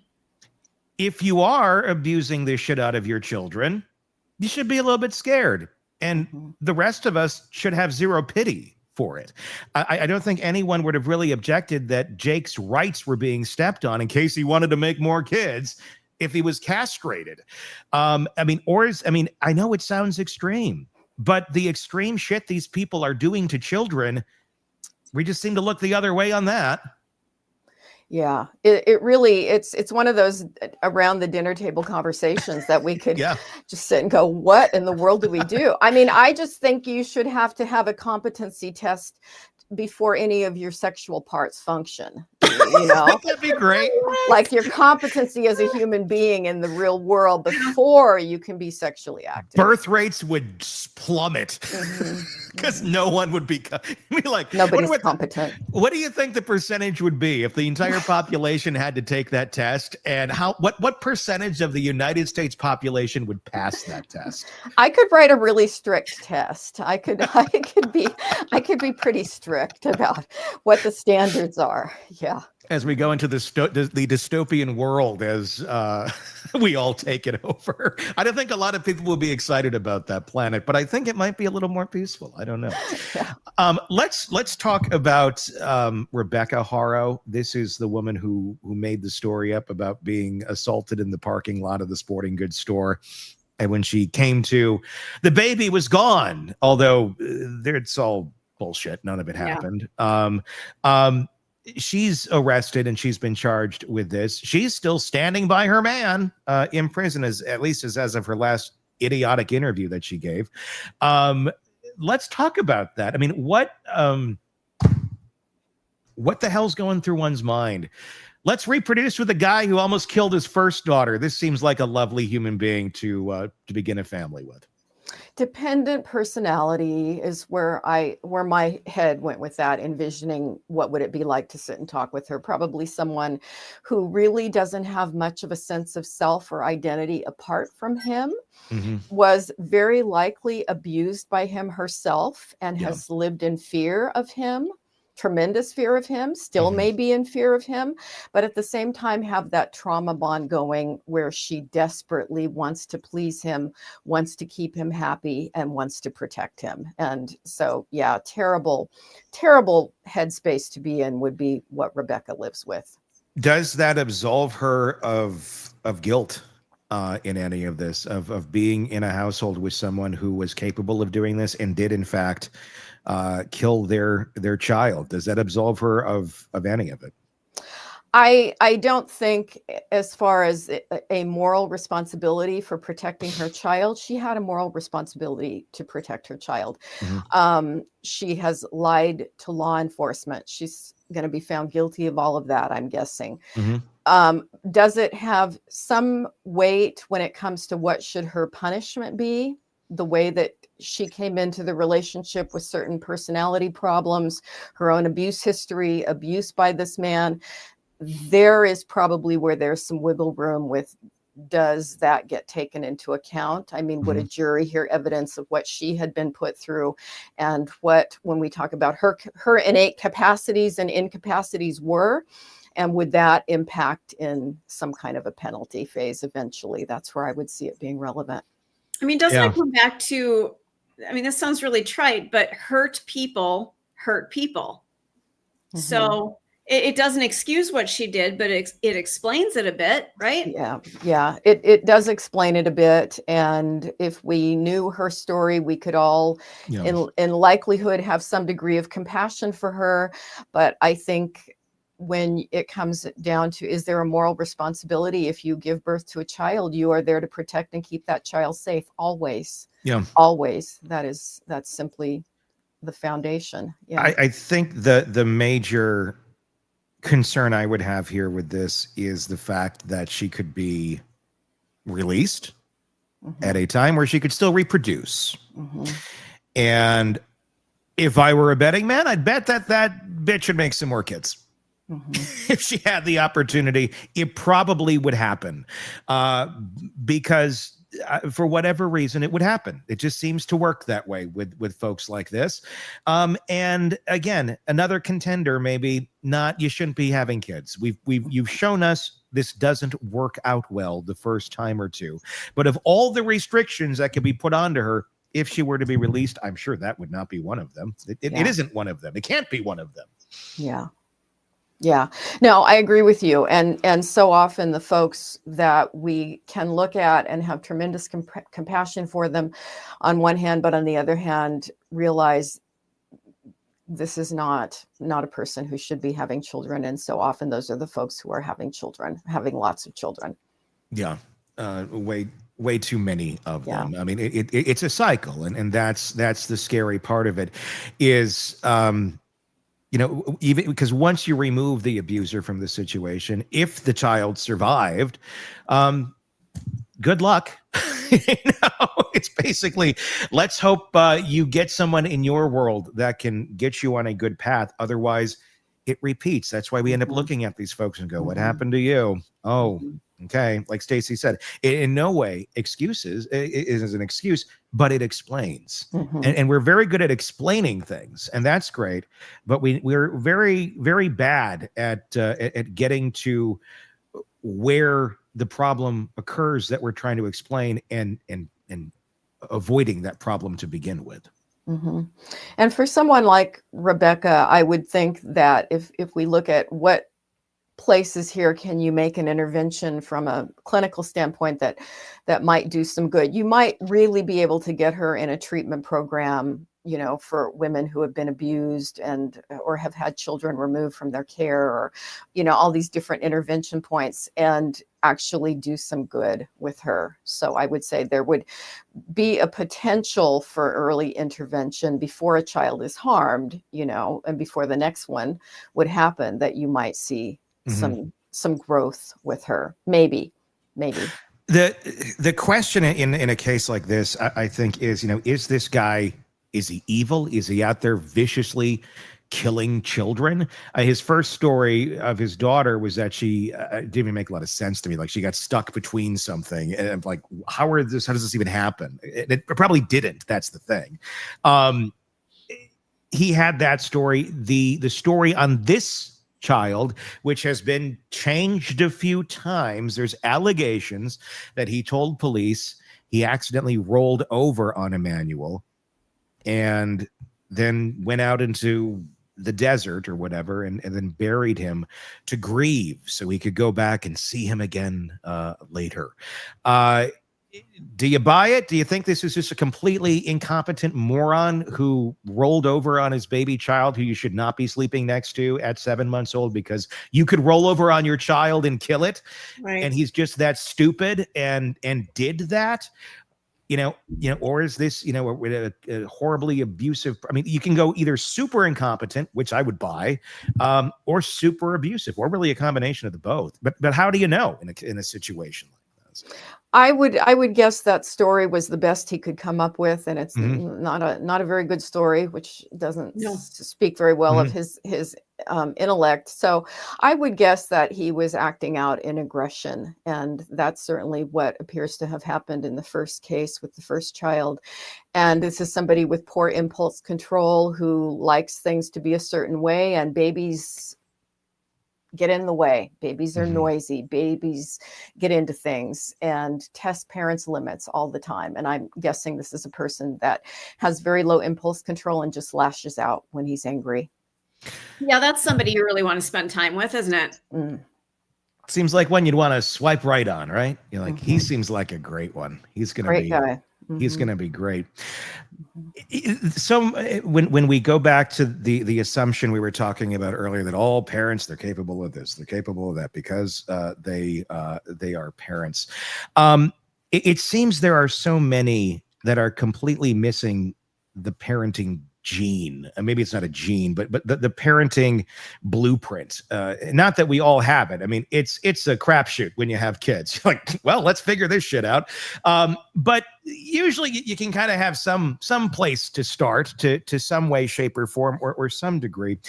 If you are abusing the shit out of your children, you should be a little bit scared. And the rest of us should have zero pity for it. I don't think anyone would have really objected that Jake's rights were being stepped on in case he wanted to make more kids if he was castrated. I know it sounds extreme, but the extreme shit these people are doing to children, we just seem to look the other way on that.
Yeah, it really, it's one of those around the dinner table conversations that we could just sit and go, what in the world do we do? I mean, I just think you should have to have a competency test before any of your sexual parts function.
That'd be great.
Like your competency as a human being in the real world before you can be sexually active.
Birth rates would plummet because no one would be like,
nobody's competent.
What do you think the percentage would be if the entire population had to take that test? And what percentage of the United States population would pass that test?
I could write a really strict test. I could be pretty strict about what the standards are. Yeah.
As we go into the dystopian world, as we all take it over, I don't think a lot of people will be excited about that planet, but I think it might be a little more peaceful. I don't know. Yeah. Let's talk about Rebecca Haro. This is the woman who made the story up about being assaulted in the parking lot of the sporting goods store. And when she came to, the baby was gone, although it's all bullshit. None of it happened. She's arrested and she's been charged with this. She's still standing by her man in prison, at least as of her last idiotic interview that she gave. Let's talk about that. I mean, what the hell's going through one's mind? Let's reproduce with a guy who almost killed his first daughter. This seems like a lovely human being to begin a family with.
Dependent personality is where my head went with that, envisioning what would it be like to sit and talk with her. Probably someone who really doesn't have much of a sense of self or identity apart from him, was very likely abused by him herself and has lived in fear of him. Tremendous fear of him, still may be in fear of him, but at the same time have that trauma bond going where she desperately wants to please him, wants to keep him happy, and wants to protect him. And so, yeah, terrible headspace to be in would be what Rebecca lives with.
Does that absolve her of guilt in any of this, of being in a household with someone who was capable of doing this and did in fact kill their child? Does that absolve her of any of it?
I don't think, as far as a moral responsibility for protecting her child, she had a moral responsibility to protect her child. She has lied to law enforcement. She's going to be found guilty of all of that, I'm guessing. Does it have some weight when it comes to what should her punishment be? The way that she came into the relationship with certain personality problems, her own abuse history, abuse by this man, there is probably where there's some wiggle room with, does that get taken into account? I mean, would a jury hear evidence of what she had been put through, and what, when we talk about her innate capacities and incapacities were, and would that impact in some kind of a penalty phase eventually? That's where I would see it being relevant.
I mean, doesn't it come back to, I mean, this sounds really trite, but hurt people hurt people. So it doesn't excuse what she did, but it explains it a bit, right?
Yeah, it does explain it a bit. And if we knew her story, we could all, in likelihood, have some degree of compassion for her. But I think when it comes down to, is there a moral responsibility? If you give birth to a child, you are there to protect and keep that child safe always. Always. That's simply the foundation.
I think the major concern I would have here with this is the fact that she could be released at a time where she could still reproduce. And if I were a betting man, I'd bet that bitch would make some more kids. If she had the opportunity, it probably would happen, because for whatever reason, it would happen. It just seems to work that way with folks like this. And again, another contender, maybe not. You shouldn't be having kids. You've shown us this doesn't work out well the first time or two. But of all the restrictions that could be put onto her, if she were to be released, I'm sure that would not be one of them. It isn't one of them. It can't be one of them.
Yeah, no, I agree with you. And so often the folks that we can look at and have tremendous compassion for them on one hand, but on the other hand, realize this is not a person who should be having children. And so often those are the folks who are having children, having lots of children.
Way too many of them. I mean, it's a cycle. And that's the scary part of it is, even because once you remove the abuser from the situation, if the child survived, good luck. It's basically, let's hope you get someone in your world that can get you on a good path. Otherwise, it repeats. That's why we end up looking at these folks and go, what happened to you? Oh, okay. Like Stacey said, in no way excuses is an excuse, but it explains. And we're very good at explaining things, and that's great. But we're very, very bad at getting to where the problem occurs that we're trying to explain and avoiding that problem to begin with.
And for someone like Rebecca, I would think that if we look at what places here can you make an intervention from a clinical standpoint that might do some good. You might really be able to get her in a treatment program, you know, for women who have been abused and or have had children removed from their care, or, you know, all these different intervention points, and actually do some good with her. So I would say there would be a potential for early intervention before a child is harmed, you know, and before the next one would happen, that you might see some growth with her. Maybe.
The question in a case like this, I think, is, you know, is this guy, is he evil? Is he out there viciously killing children? His first story of his daughter was that she didn't even make a lot of sense to me. Like, she got stuck between something, and I'm like, how does this even happen? It probably didn't. That's the thing. He had that story. The story on this child, which has been changed a few times, there's allegations that he told police he accidentally rolled over on Emmanuel and then went out into the desert or whatever, and then buried him to grieve so he could go back and see him again later. Do you buy it? Do you think this is just a completely incompetent moron who rolled over on his baby child, who you should not be sleeping next to at 7 months old, because you could roll over on your child and kill it?
Right.
And he's just that stupid and did that? You know, or is this, you know, a horribly abusive? I mean, you can go either super incompetent, which I would buy, or super abusive, or really a combination of the both. But how do you know in a situation like this?
I would guess that story was the best he could come up with, and it's not a very good story, which doesn't speak very well of his intellect. So I would guess that he was acting out in aggression, and that's certainly what appears to have happened in the first case with the first child. And this is somebody with poor impulse control who likes things to be a certain way, and babies get in the way. Babies are noisy. Babies get into things and test parents' limits all the time. And I'm guessing this is a person that has very low impulse control and just lashes out when he's angry.
Yeah, that's somebody you really want to spend time with, isn't it?
Seems like one you'd want to swipe right on, right? You're like, he seems like a great one. He's going to be great guy. He's going to be great. So when we go back to the assumption we were talking about earlier, that all parents, they're capable of this, they're capable of that because they are parents. It seems there are so many that are completely missing the parenting gene. Maybe it's not a gene, but the parenting blueprint. Not that we all have it. I mean, it's a crapshoot when you have kids. You're like, well, let's figure this shit out. But usually you can kind of have some place to start to some way, shape, or form, or some degree.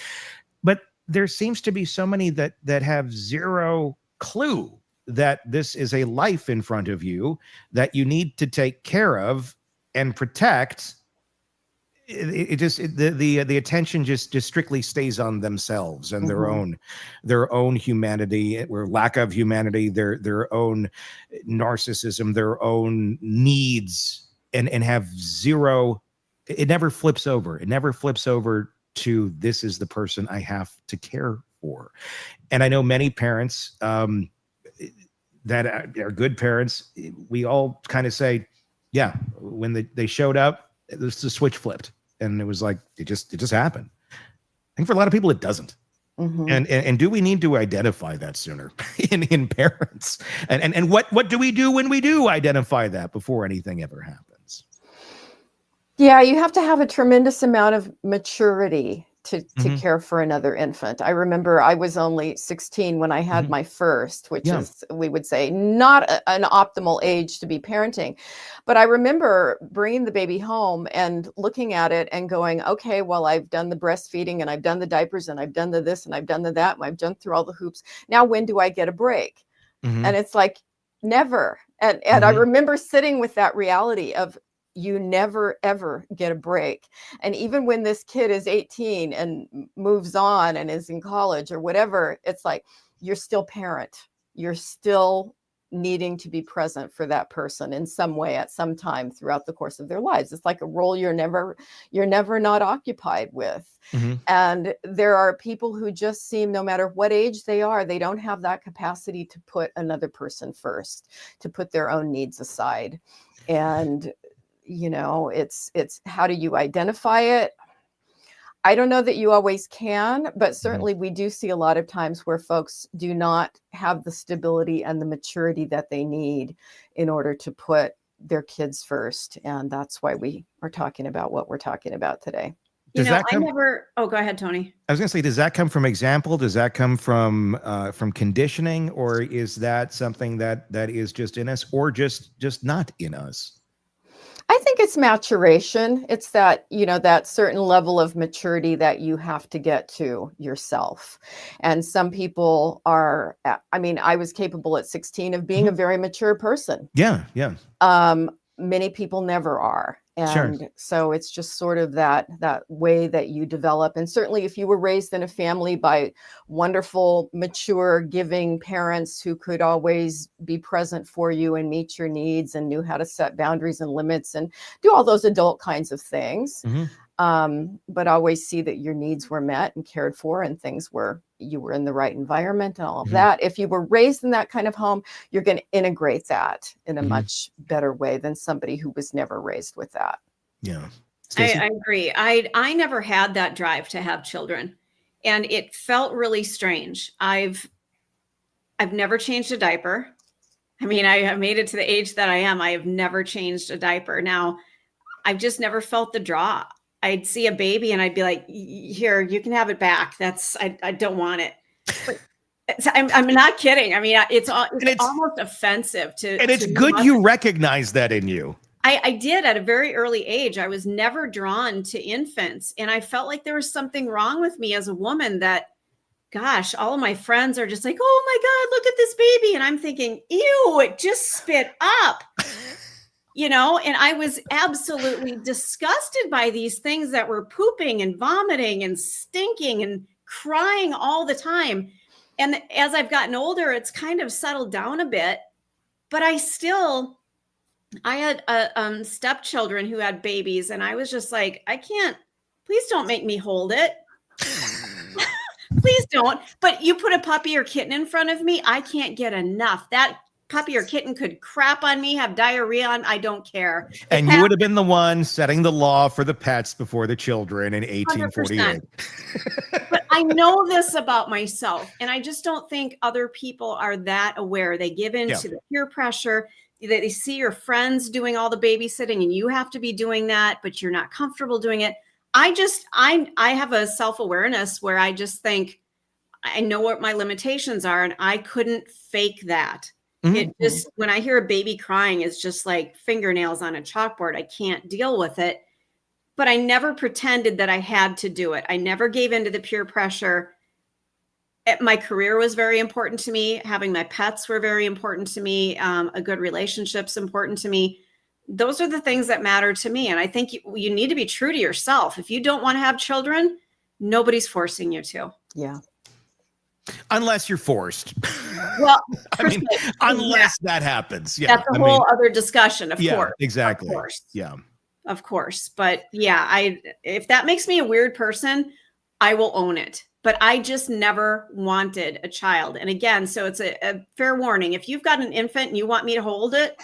But there seems to be so many that have zero clue that this is a life in front of you that you need to take care of and protect. The attention just strictly stays on themselves and their own humanity, or lack of humanity, their own narcissism, their own needs, and have zero. It never flips over. It never flips over to, this is the person I have to care for. And I know many parents that are good parents. We all kind of say, yeah, when they showed up, the switch flipped. And it was like, it just happened. I think for a lot of people, it doesn't. And do we need to identify that sooner in parents? And what do we do when we do identify that before anything ever happens?
Yeah, you have to have a tremendous amount of maturity to care for another infant. I remember I was only 16 when I had my first, which is, we would say, not an optimal age to be parenting. But I remember bringing the baby home and looking at it and going, okay, well, I've done the breastfeeding and I've done the diapers and I've done the this and I've done the that and I've jumped through all the hoops. Now, when do I get a break? And it's like, never. And I remember sitting with that reality of, you never, ever get a break. And even when this kid is 18 and moves on and is in college or whatever, it's like, you're still parent. You're still needing to be present for that person in some way at some time throughout the course of their lives. It's like a role you're never not occupied with. And there are people who just seem, no matter what age they are, they don't have that capacity to put another person first, to put their own needs aside. And, you know, it's how do you identify it? I don't know that you always can, but certainly we do see a lot of times where folks do not have the stability and the maturity that they need in order to put their kids first. And that's why we are talking about what we're talking about today.
Does
you know,
that come,
oh, go ahead, Tony.
I was going to say, does that come from example? Does that come from conditioning, or is that something that is just in us, or just not in us?
I think it's maturation. It's that, you know, that certain level of maturity that you have to get to yourself. And some people are, I mean, I was capable at 16 of being a very mature person.
Yeah. Yeah.
Many people never are.
Sure.
And so it's just sort of that way that you develop. And certainly if you were raised in a family by wonderful, mature, giving parents who could always be present for you and meet your needs and knew how to set boundaries and limits and do all those adult kinds of things, but always see that your needs were met and cared for and you were in the right environment and all of that. If you were raised in that kind of home, you're going to integrate that in a much better way than somebody who was never raised with that.
Yeah.
I agree. I never had that drive to have children, and it felt really strange. I've never changed a diaper. I mean, I have made it to the age that I am. I have never changed a diaper. Now, I've just never felt the draw. I'd see a baby and I'd be like, here, you can have it back. I don't want it. But I'm not kidding. I mean, it's almost offensive
and it's good you recognize that in you.
I did at a very early age. I was never drawn to infants. And I felt like there was something wrong with me as a woman that, gosh, all of my friends are just like, oh my God, look at this baby. And I'm thinking, ew, it just spit up. You know, and I was absolutely disgusted by these things that were pooping and vomiting and stinking and crying all the time. And as I've gotten older, it's kind of settled down a bit, but I had stepchildren who had babies, and I was just like, I can't, please don't make me hold it. Please don't. But you put a puppy or kitten in front of me, I can't get enough. That puppy or kitten could crap on me, have diarrhea on, I don't care.
And you would have been the one setting the law for the pets before the children in 1848.
But I know this about myself, and I just don't think other people are that aware. They give in to the peer pressure. They see your friends doing all the babysitting and you have to be doing that, but you're not comfortable doing it. I have a self-awareness where I just think I know what my limitations are, and I couldn't fake that. It just, when I hear a baby crying, it's just like fingernails on a chalkboard. I can't deal with it, but I never pretended that I had to do it. I never gave into the peer pressure. My career was very important to me. Having my pets were very important to me. A good relationship's important to me. Those are the things that matter to me. And I think you need to be true to yourself. If you don't want to have children, nobody's forcing you to.
Yeah.
Unless you're forced.
Well,
I mean, unless that happens. Yeah.
That's a whole other discussion, of course.
Exactly.
Of course.
Yeah.
Of course. But yeah, if that makes me a weird person, I will own it. But I just never wanted a child. And again, so it's a fair warning. If you've got an infant and you want me to hold it,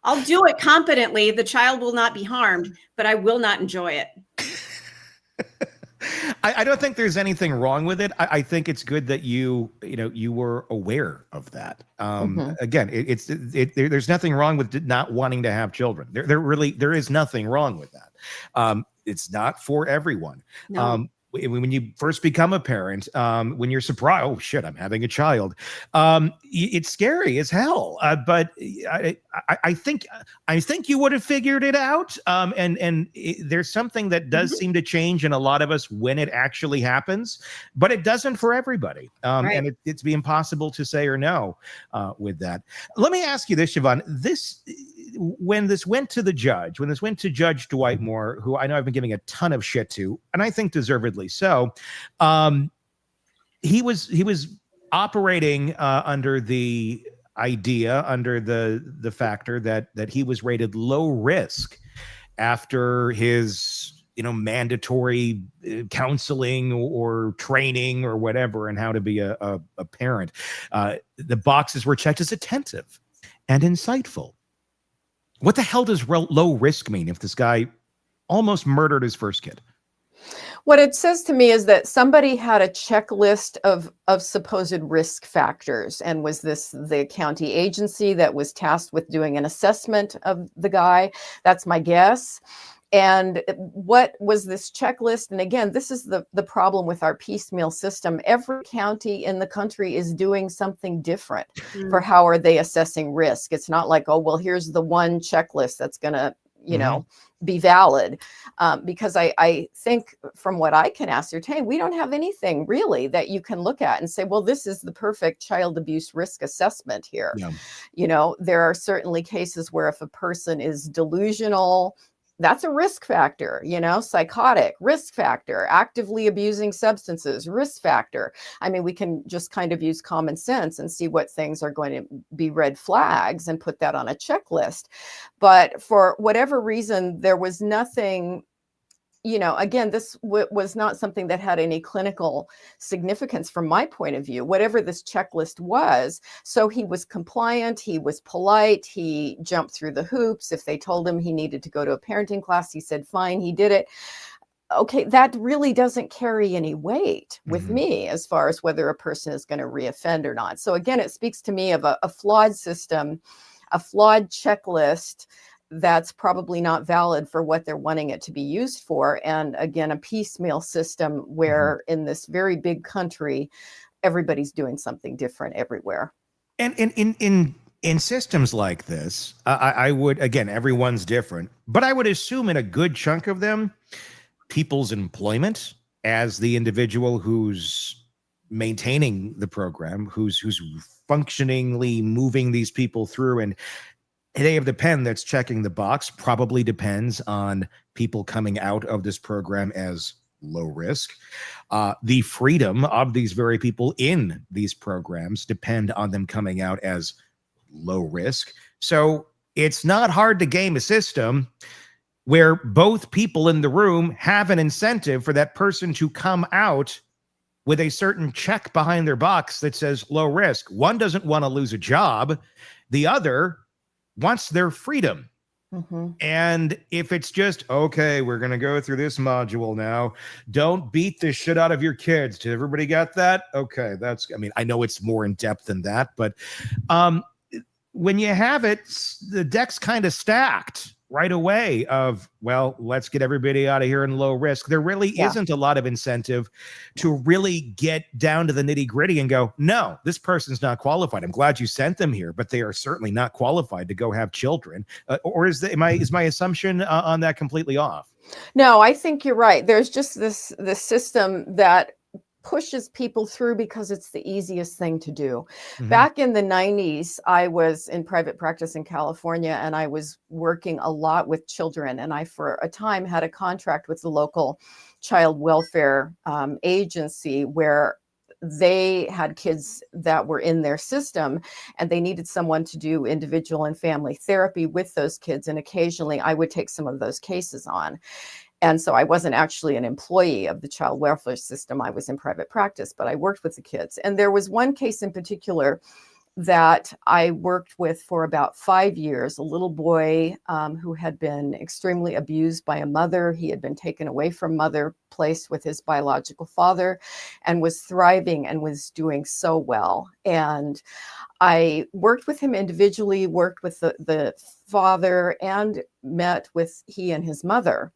I'll do it competently. The child will not be harmed, but I will not enjoy it.
I don't think there's anything wrong with it. I think it's good that you were aware of that. Again, there's nothing wrong with not wanting to have children. There is nothing wrong with that. It's not for everyone.
No.
When you first become a parent, when you're surprised, oh shit, I'm having a child. It's scary as hell. But I think you would have figured it out. There's something that does seem to change in a lot of us when it actually happens, but it doesn't for everybody.
Right.
And it's be impossible to say or no with that. Let me ask you this, Shavaun. When this went to Judge Dwight Moore, who I know I've been giving a ton of shit to, and I think deservedly so, he was operating under the idea, under the factor that he was rated low risk after his mandatory counseling or training or whatever, and how to be a parent. The boxes were checked as attentive and insightful. What the hell does low risk mean if this guy almost murdered his first kid?
What it says to me is that somebody had a checklist of supposed risk factors, and was this the county agency that was tasked with doing an assessment of the guy? That's my guess. And what was this checklist? And again, this is the problem with our piecemeal system. Every county in the country is doing something different for how are they assessing risk. It's not like, oh, well, here's the one checklist that's going to, be valid. Because I think from what I can ascertain, we don't have anything really that you can look at and say, well, this is the perfect child abuse risk assessment here. Yeah. There are certainly cases where if a person is delusional, that's a risk factor, psychotic, risk factor, actively abusing substances, risk factor. I mean, we can just kind of use common sense and see what things are going to be red flags and put that on a checklist. But for whatever reason, there was nothing, again, this was not something that had any clinical significance from my point of view, whatever this checklist was. So he was compliant, he was polite, he jumped through the hoops. If they told him he needed to go to a parenting class, he said, fine, he did it. Okay, that really doesn't carry any weight with me as far as whether a person is going to reoffend or not. So again, it speaks to me of a flawed system, a flawed checklist that's probably not valid for what they're wanting it to be used for. And again, a piecemeal system where in this very big country, everybody's doing something different everywhere.
And in systems like this, I would, again, everyone's different, but I would assume in a good chunk of them, people's employment as the individual who's maintaining the program, who's functioningly moving these people through, and they have the pen that's checking the box, probably depends on people coming out of this program as low risk. The freedom of these very people in these programs depend on them coming out as low risk. So it's not hard to game a system where both people in the room have an incentive for that person to come out with a certain check behind their box that says low risk. One doesn't want to lose a job. The other wants their freedom. And if it's just, okay, we're going to go through this module now. Don't beat the shit out of your kids. Did everybody get that? Okay, I know it's more in depth than that, but when you have it, the deck's kind of stacked right away of, well, let's get everybody out of here in low risk. There really isn't a lot of incentive to really get down to the nitty gritty and go, no, this person's not qualified. I'm glad you sent them here, but they are certainly not qualified to go have children. Or is my assumption on that completely off?
No, I think you're right. There's just this system that pushes people through because it's the easiest thing to do. Back in the 90s, I was in private practice in California, and I was working a lot with children. And I, for a time, had a contract with the local child welfare agency where they had kids that were in their system, and they needed someone to do individual and family therapy with those kids. And occasionally I would take some of those cases on. And so I wasn't actually an employee of the child welfare system. I was in private practice, but I worked with the kids. And there was one case in particular that I worked with for about 5 years, a little boy who had been extremely abused by a mother. He had been taken away from mother, placed with his biological father, and was thriving and was doing so well. And I worked with him individually, worked with the father, and met with he and his mother.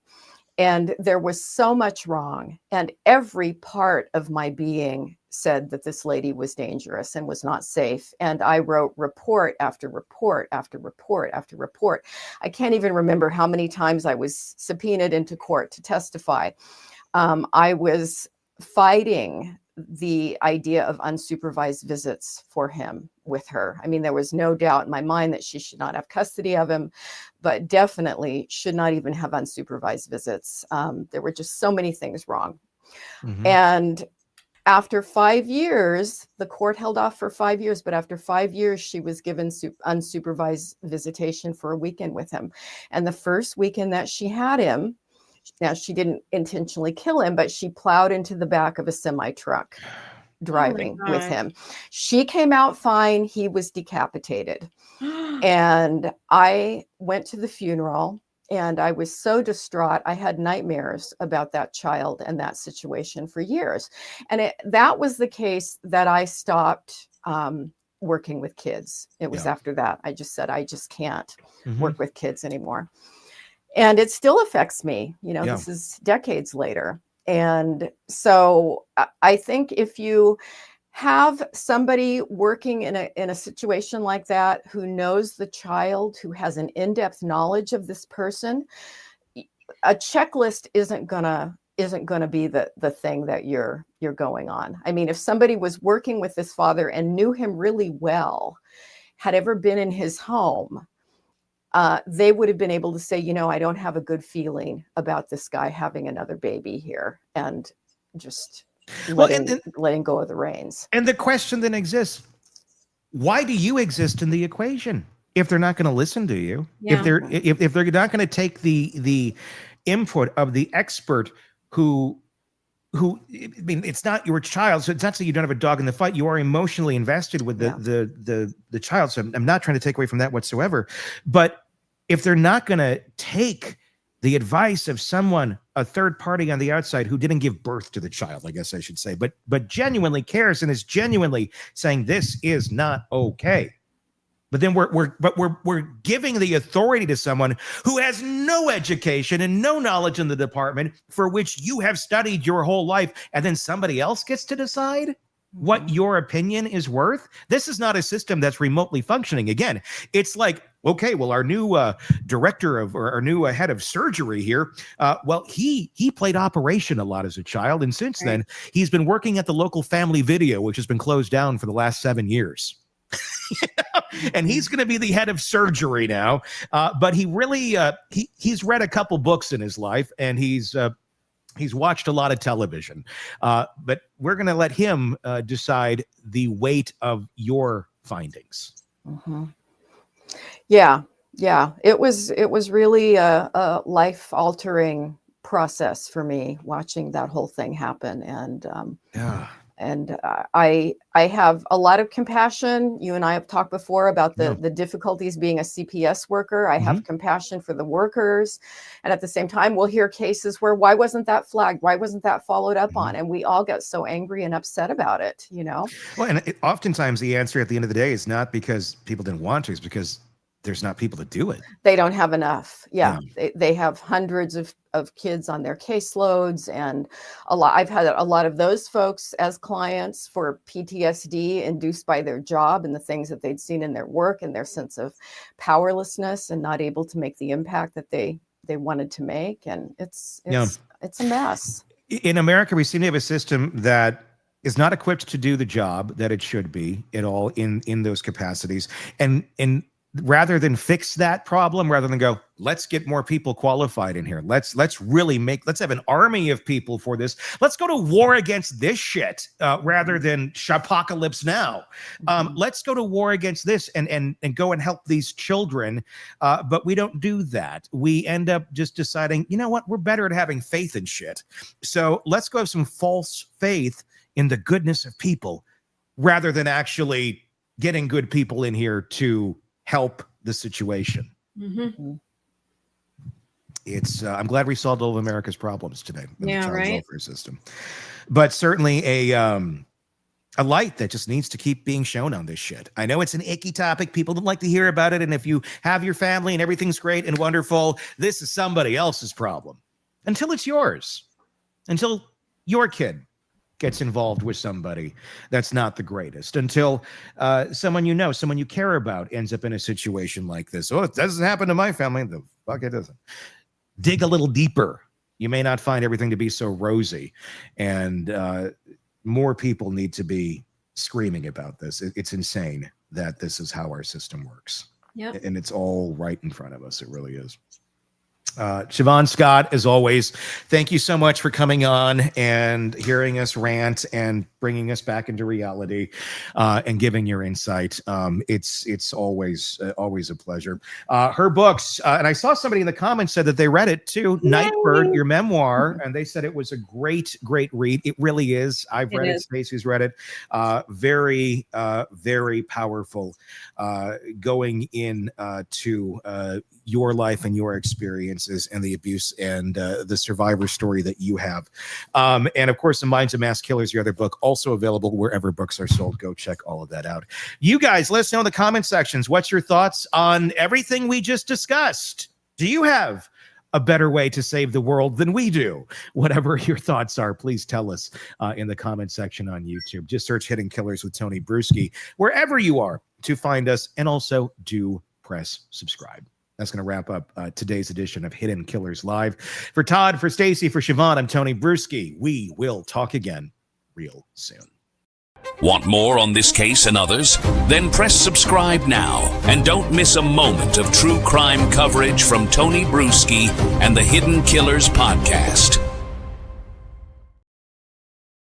And there was so much wrong. And every part of my being said that this lady was dangerous and was not safe. And I wrote report after report after report after report. I can't even remember how many times I was subpoenaed into court to testify. I was fighting the idea of unsupervised visits for him with her. I mean, there was no doubt in my mind that she should not have custody of him, but definitely should not even have unsupervised visits. There were just so many things wrong. And After 5 years, the court held off for 5 years, but after 5 years, she was given unsupervised visitation for a weekend with him. And the first weekend that she had him, now she didn't intentionally kill him, but she plowed into the back of a semi truck driving with him. She came out fine. He was decapitated. And I went to the funeral and I was so distraught. I had nightmares about that child and that situation for years. And that was the case that I stopped working with kids. It was after that. I just said, I just can't work with kids anymore. And it still affects me. You know, this is decades later. And so I think if you have somebody working in a situation like that, who knows the child, who has an in-depth knowledge of this person, a checklist isn't gonna be the thing that you're going on. I mean, if somebody was working with this father and knew him really well, had ever been in his home, they would have been able to say, you know, I don't have a good feeling about this guy having another baby here, and just letting go of the reins.
And the question then exists, why do you exist in the equation if they're not going to listen to you? If they're not going to take the input of the expert who I mean, it's not your child, so it's not so you don't have a dog in the fight. You are emotionally invested with the child. So I'm not trying to take away from that whatsoever. But if they're not going to take the advice of someone, a third party on the outside who didn't give birth to the child, I guess I should say, but genuinely cares and is genuinely saying this is not okay. But then we're giving the authority to someone who has no education and no knowledge in the department for which you have studied your whole life, and then somebody else gets to decide what your opinion is worth. This is not a system that's remotely functioning. Again, it's like, okay, well, our new director of, or our new head of surgery here, well, he played operation a lot as a child, and since then he's been working at the local Family Video, which has been closed down for the last 7 years. And he's going to be the head of surgery now. But he really he's read a couple books in his life, and he's watched a lot of television. But we're going to let him decide the weight of your findings.
Yeah. It was really a life-altering process for me watching that whole thing happen. And I have a lot of compassion. You and I have talked before about the difficulties being a CPS worker. I have compassion for the workers. And at the same time, we'll hear cases where, why wasn't that flagged? Why wasn't that followed up on? And we all get so angry and upset about it, you know?
Well, and oftentimes the answer at the end of the day is not because people didn't want to, it's because there's not people to do it.
They don't have enough. They have hundreds of kids on their caseloads, and I've had a lot of those folks as clients for PTSD induced by their job and the things that they'd seen in their work, and their sense of powerlessness and not able to make the impact that they wanted to make. And it's a mess.
In America, we seem to have a system that is not equipped to do the job that it should be at all in those capacities. And rather than fix that problem, rather than go, let's get more people qualified in here. Let's have an army of people for this. Let's go to war against this shit rather than shapocalypse now. Let's go to war against this and go and help these children. But we don't do that. We end up just deciding, you know what? We're better at having faith in shit. So let's go have some false faith in the goodness of people rather than actually getting good people in here to help the situation. It's I'm glad we solved all of America's problems today in the child welfare system, but certainly a light that just needs to keep being shown on this shit. I know it's an icky topic, people don't like to hear about it, and if you have your family and everything's great and wonderful, this is somebody else's problem until it's yours, until your kid gets involved with somebody that's not the greatest, until someone you care about ends up in a situation like this. Oh, it doesn't happen to my family. The fuck it doesn't. Dig a little deeper. You may not find everything to be so rosy, and more people need to be screaming about this. It's insane that this is how our system works. And it's all right in front of us. It really is. Shavaun Scott, as always, thank you so much for coming on and hearing us rant and bringing us back into reality and giving your insight. It's always a pleasure. Her books, and I saw somebody in the comments said that they read it too, Nightbird, your memoir, and they said it was a great read. It really is. I've read it. Stacey's read it. Very powerful going in to your life and your experiences and the abuse and the survivor story that you have. And of course, The Minds of Mass Killers, your other book, also available wherever books are sold. Go check all of that out. You guys, let us know in the comment sections. What's your thoughts on everything we just discussed? Do you have a better way to save the world than we do? Whatever your thoughts are, please tell us in the comment section on YouTube. Just search Hidden Killers with Tony Bruschi wherever you are to find us, and also do press subscribe. That's going to wrap up today's edition of Hidden Killers Live. For Todd, for Stacey, for Shavaun, I'm Tony Bruschi. We will talk again real soon.
Want more on this case and others? Then press subscribe now and don't miss a moment of true crime coverage from Tony Bruschi and the Hidden Killers podcast.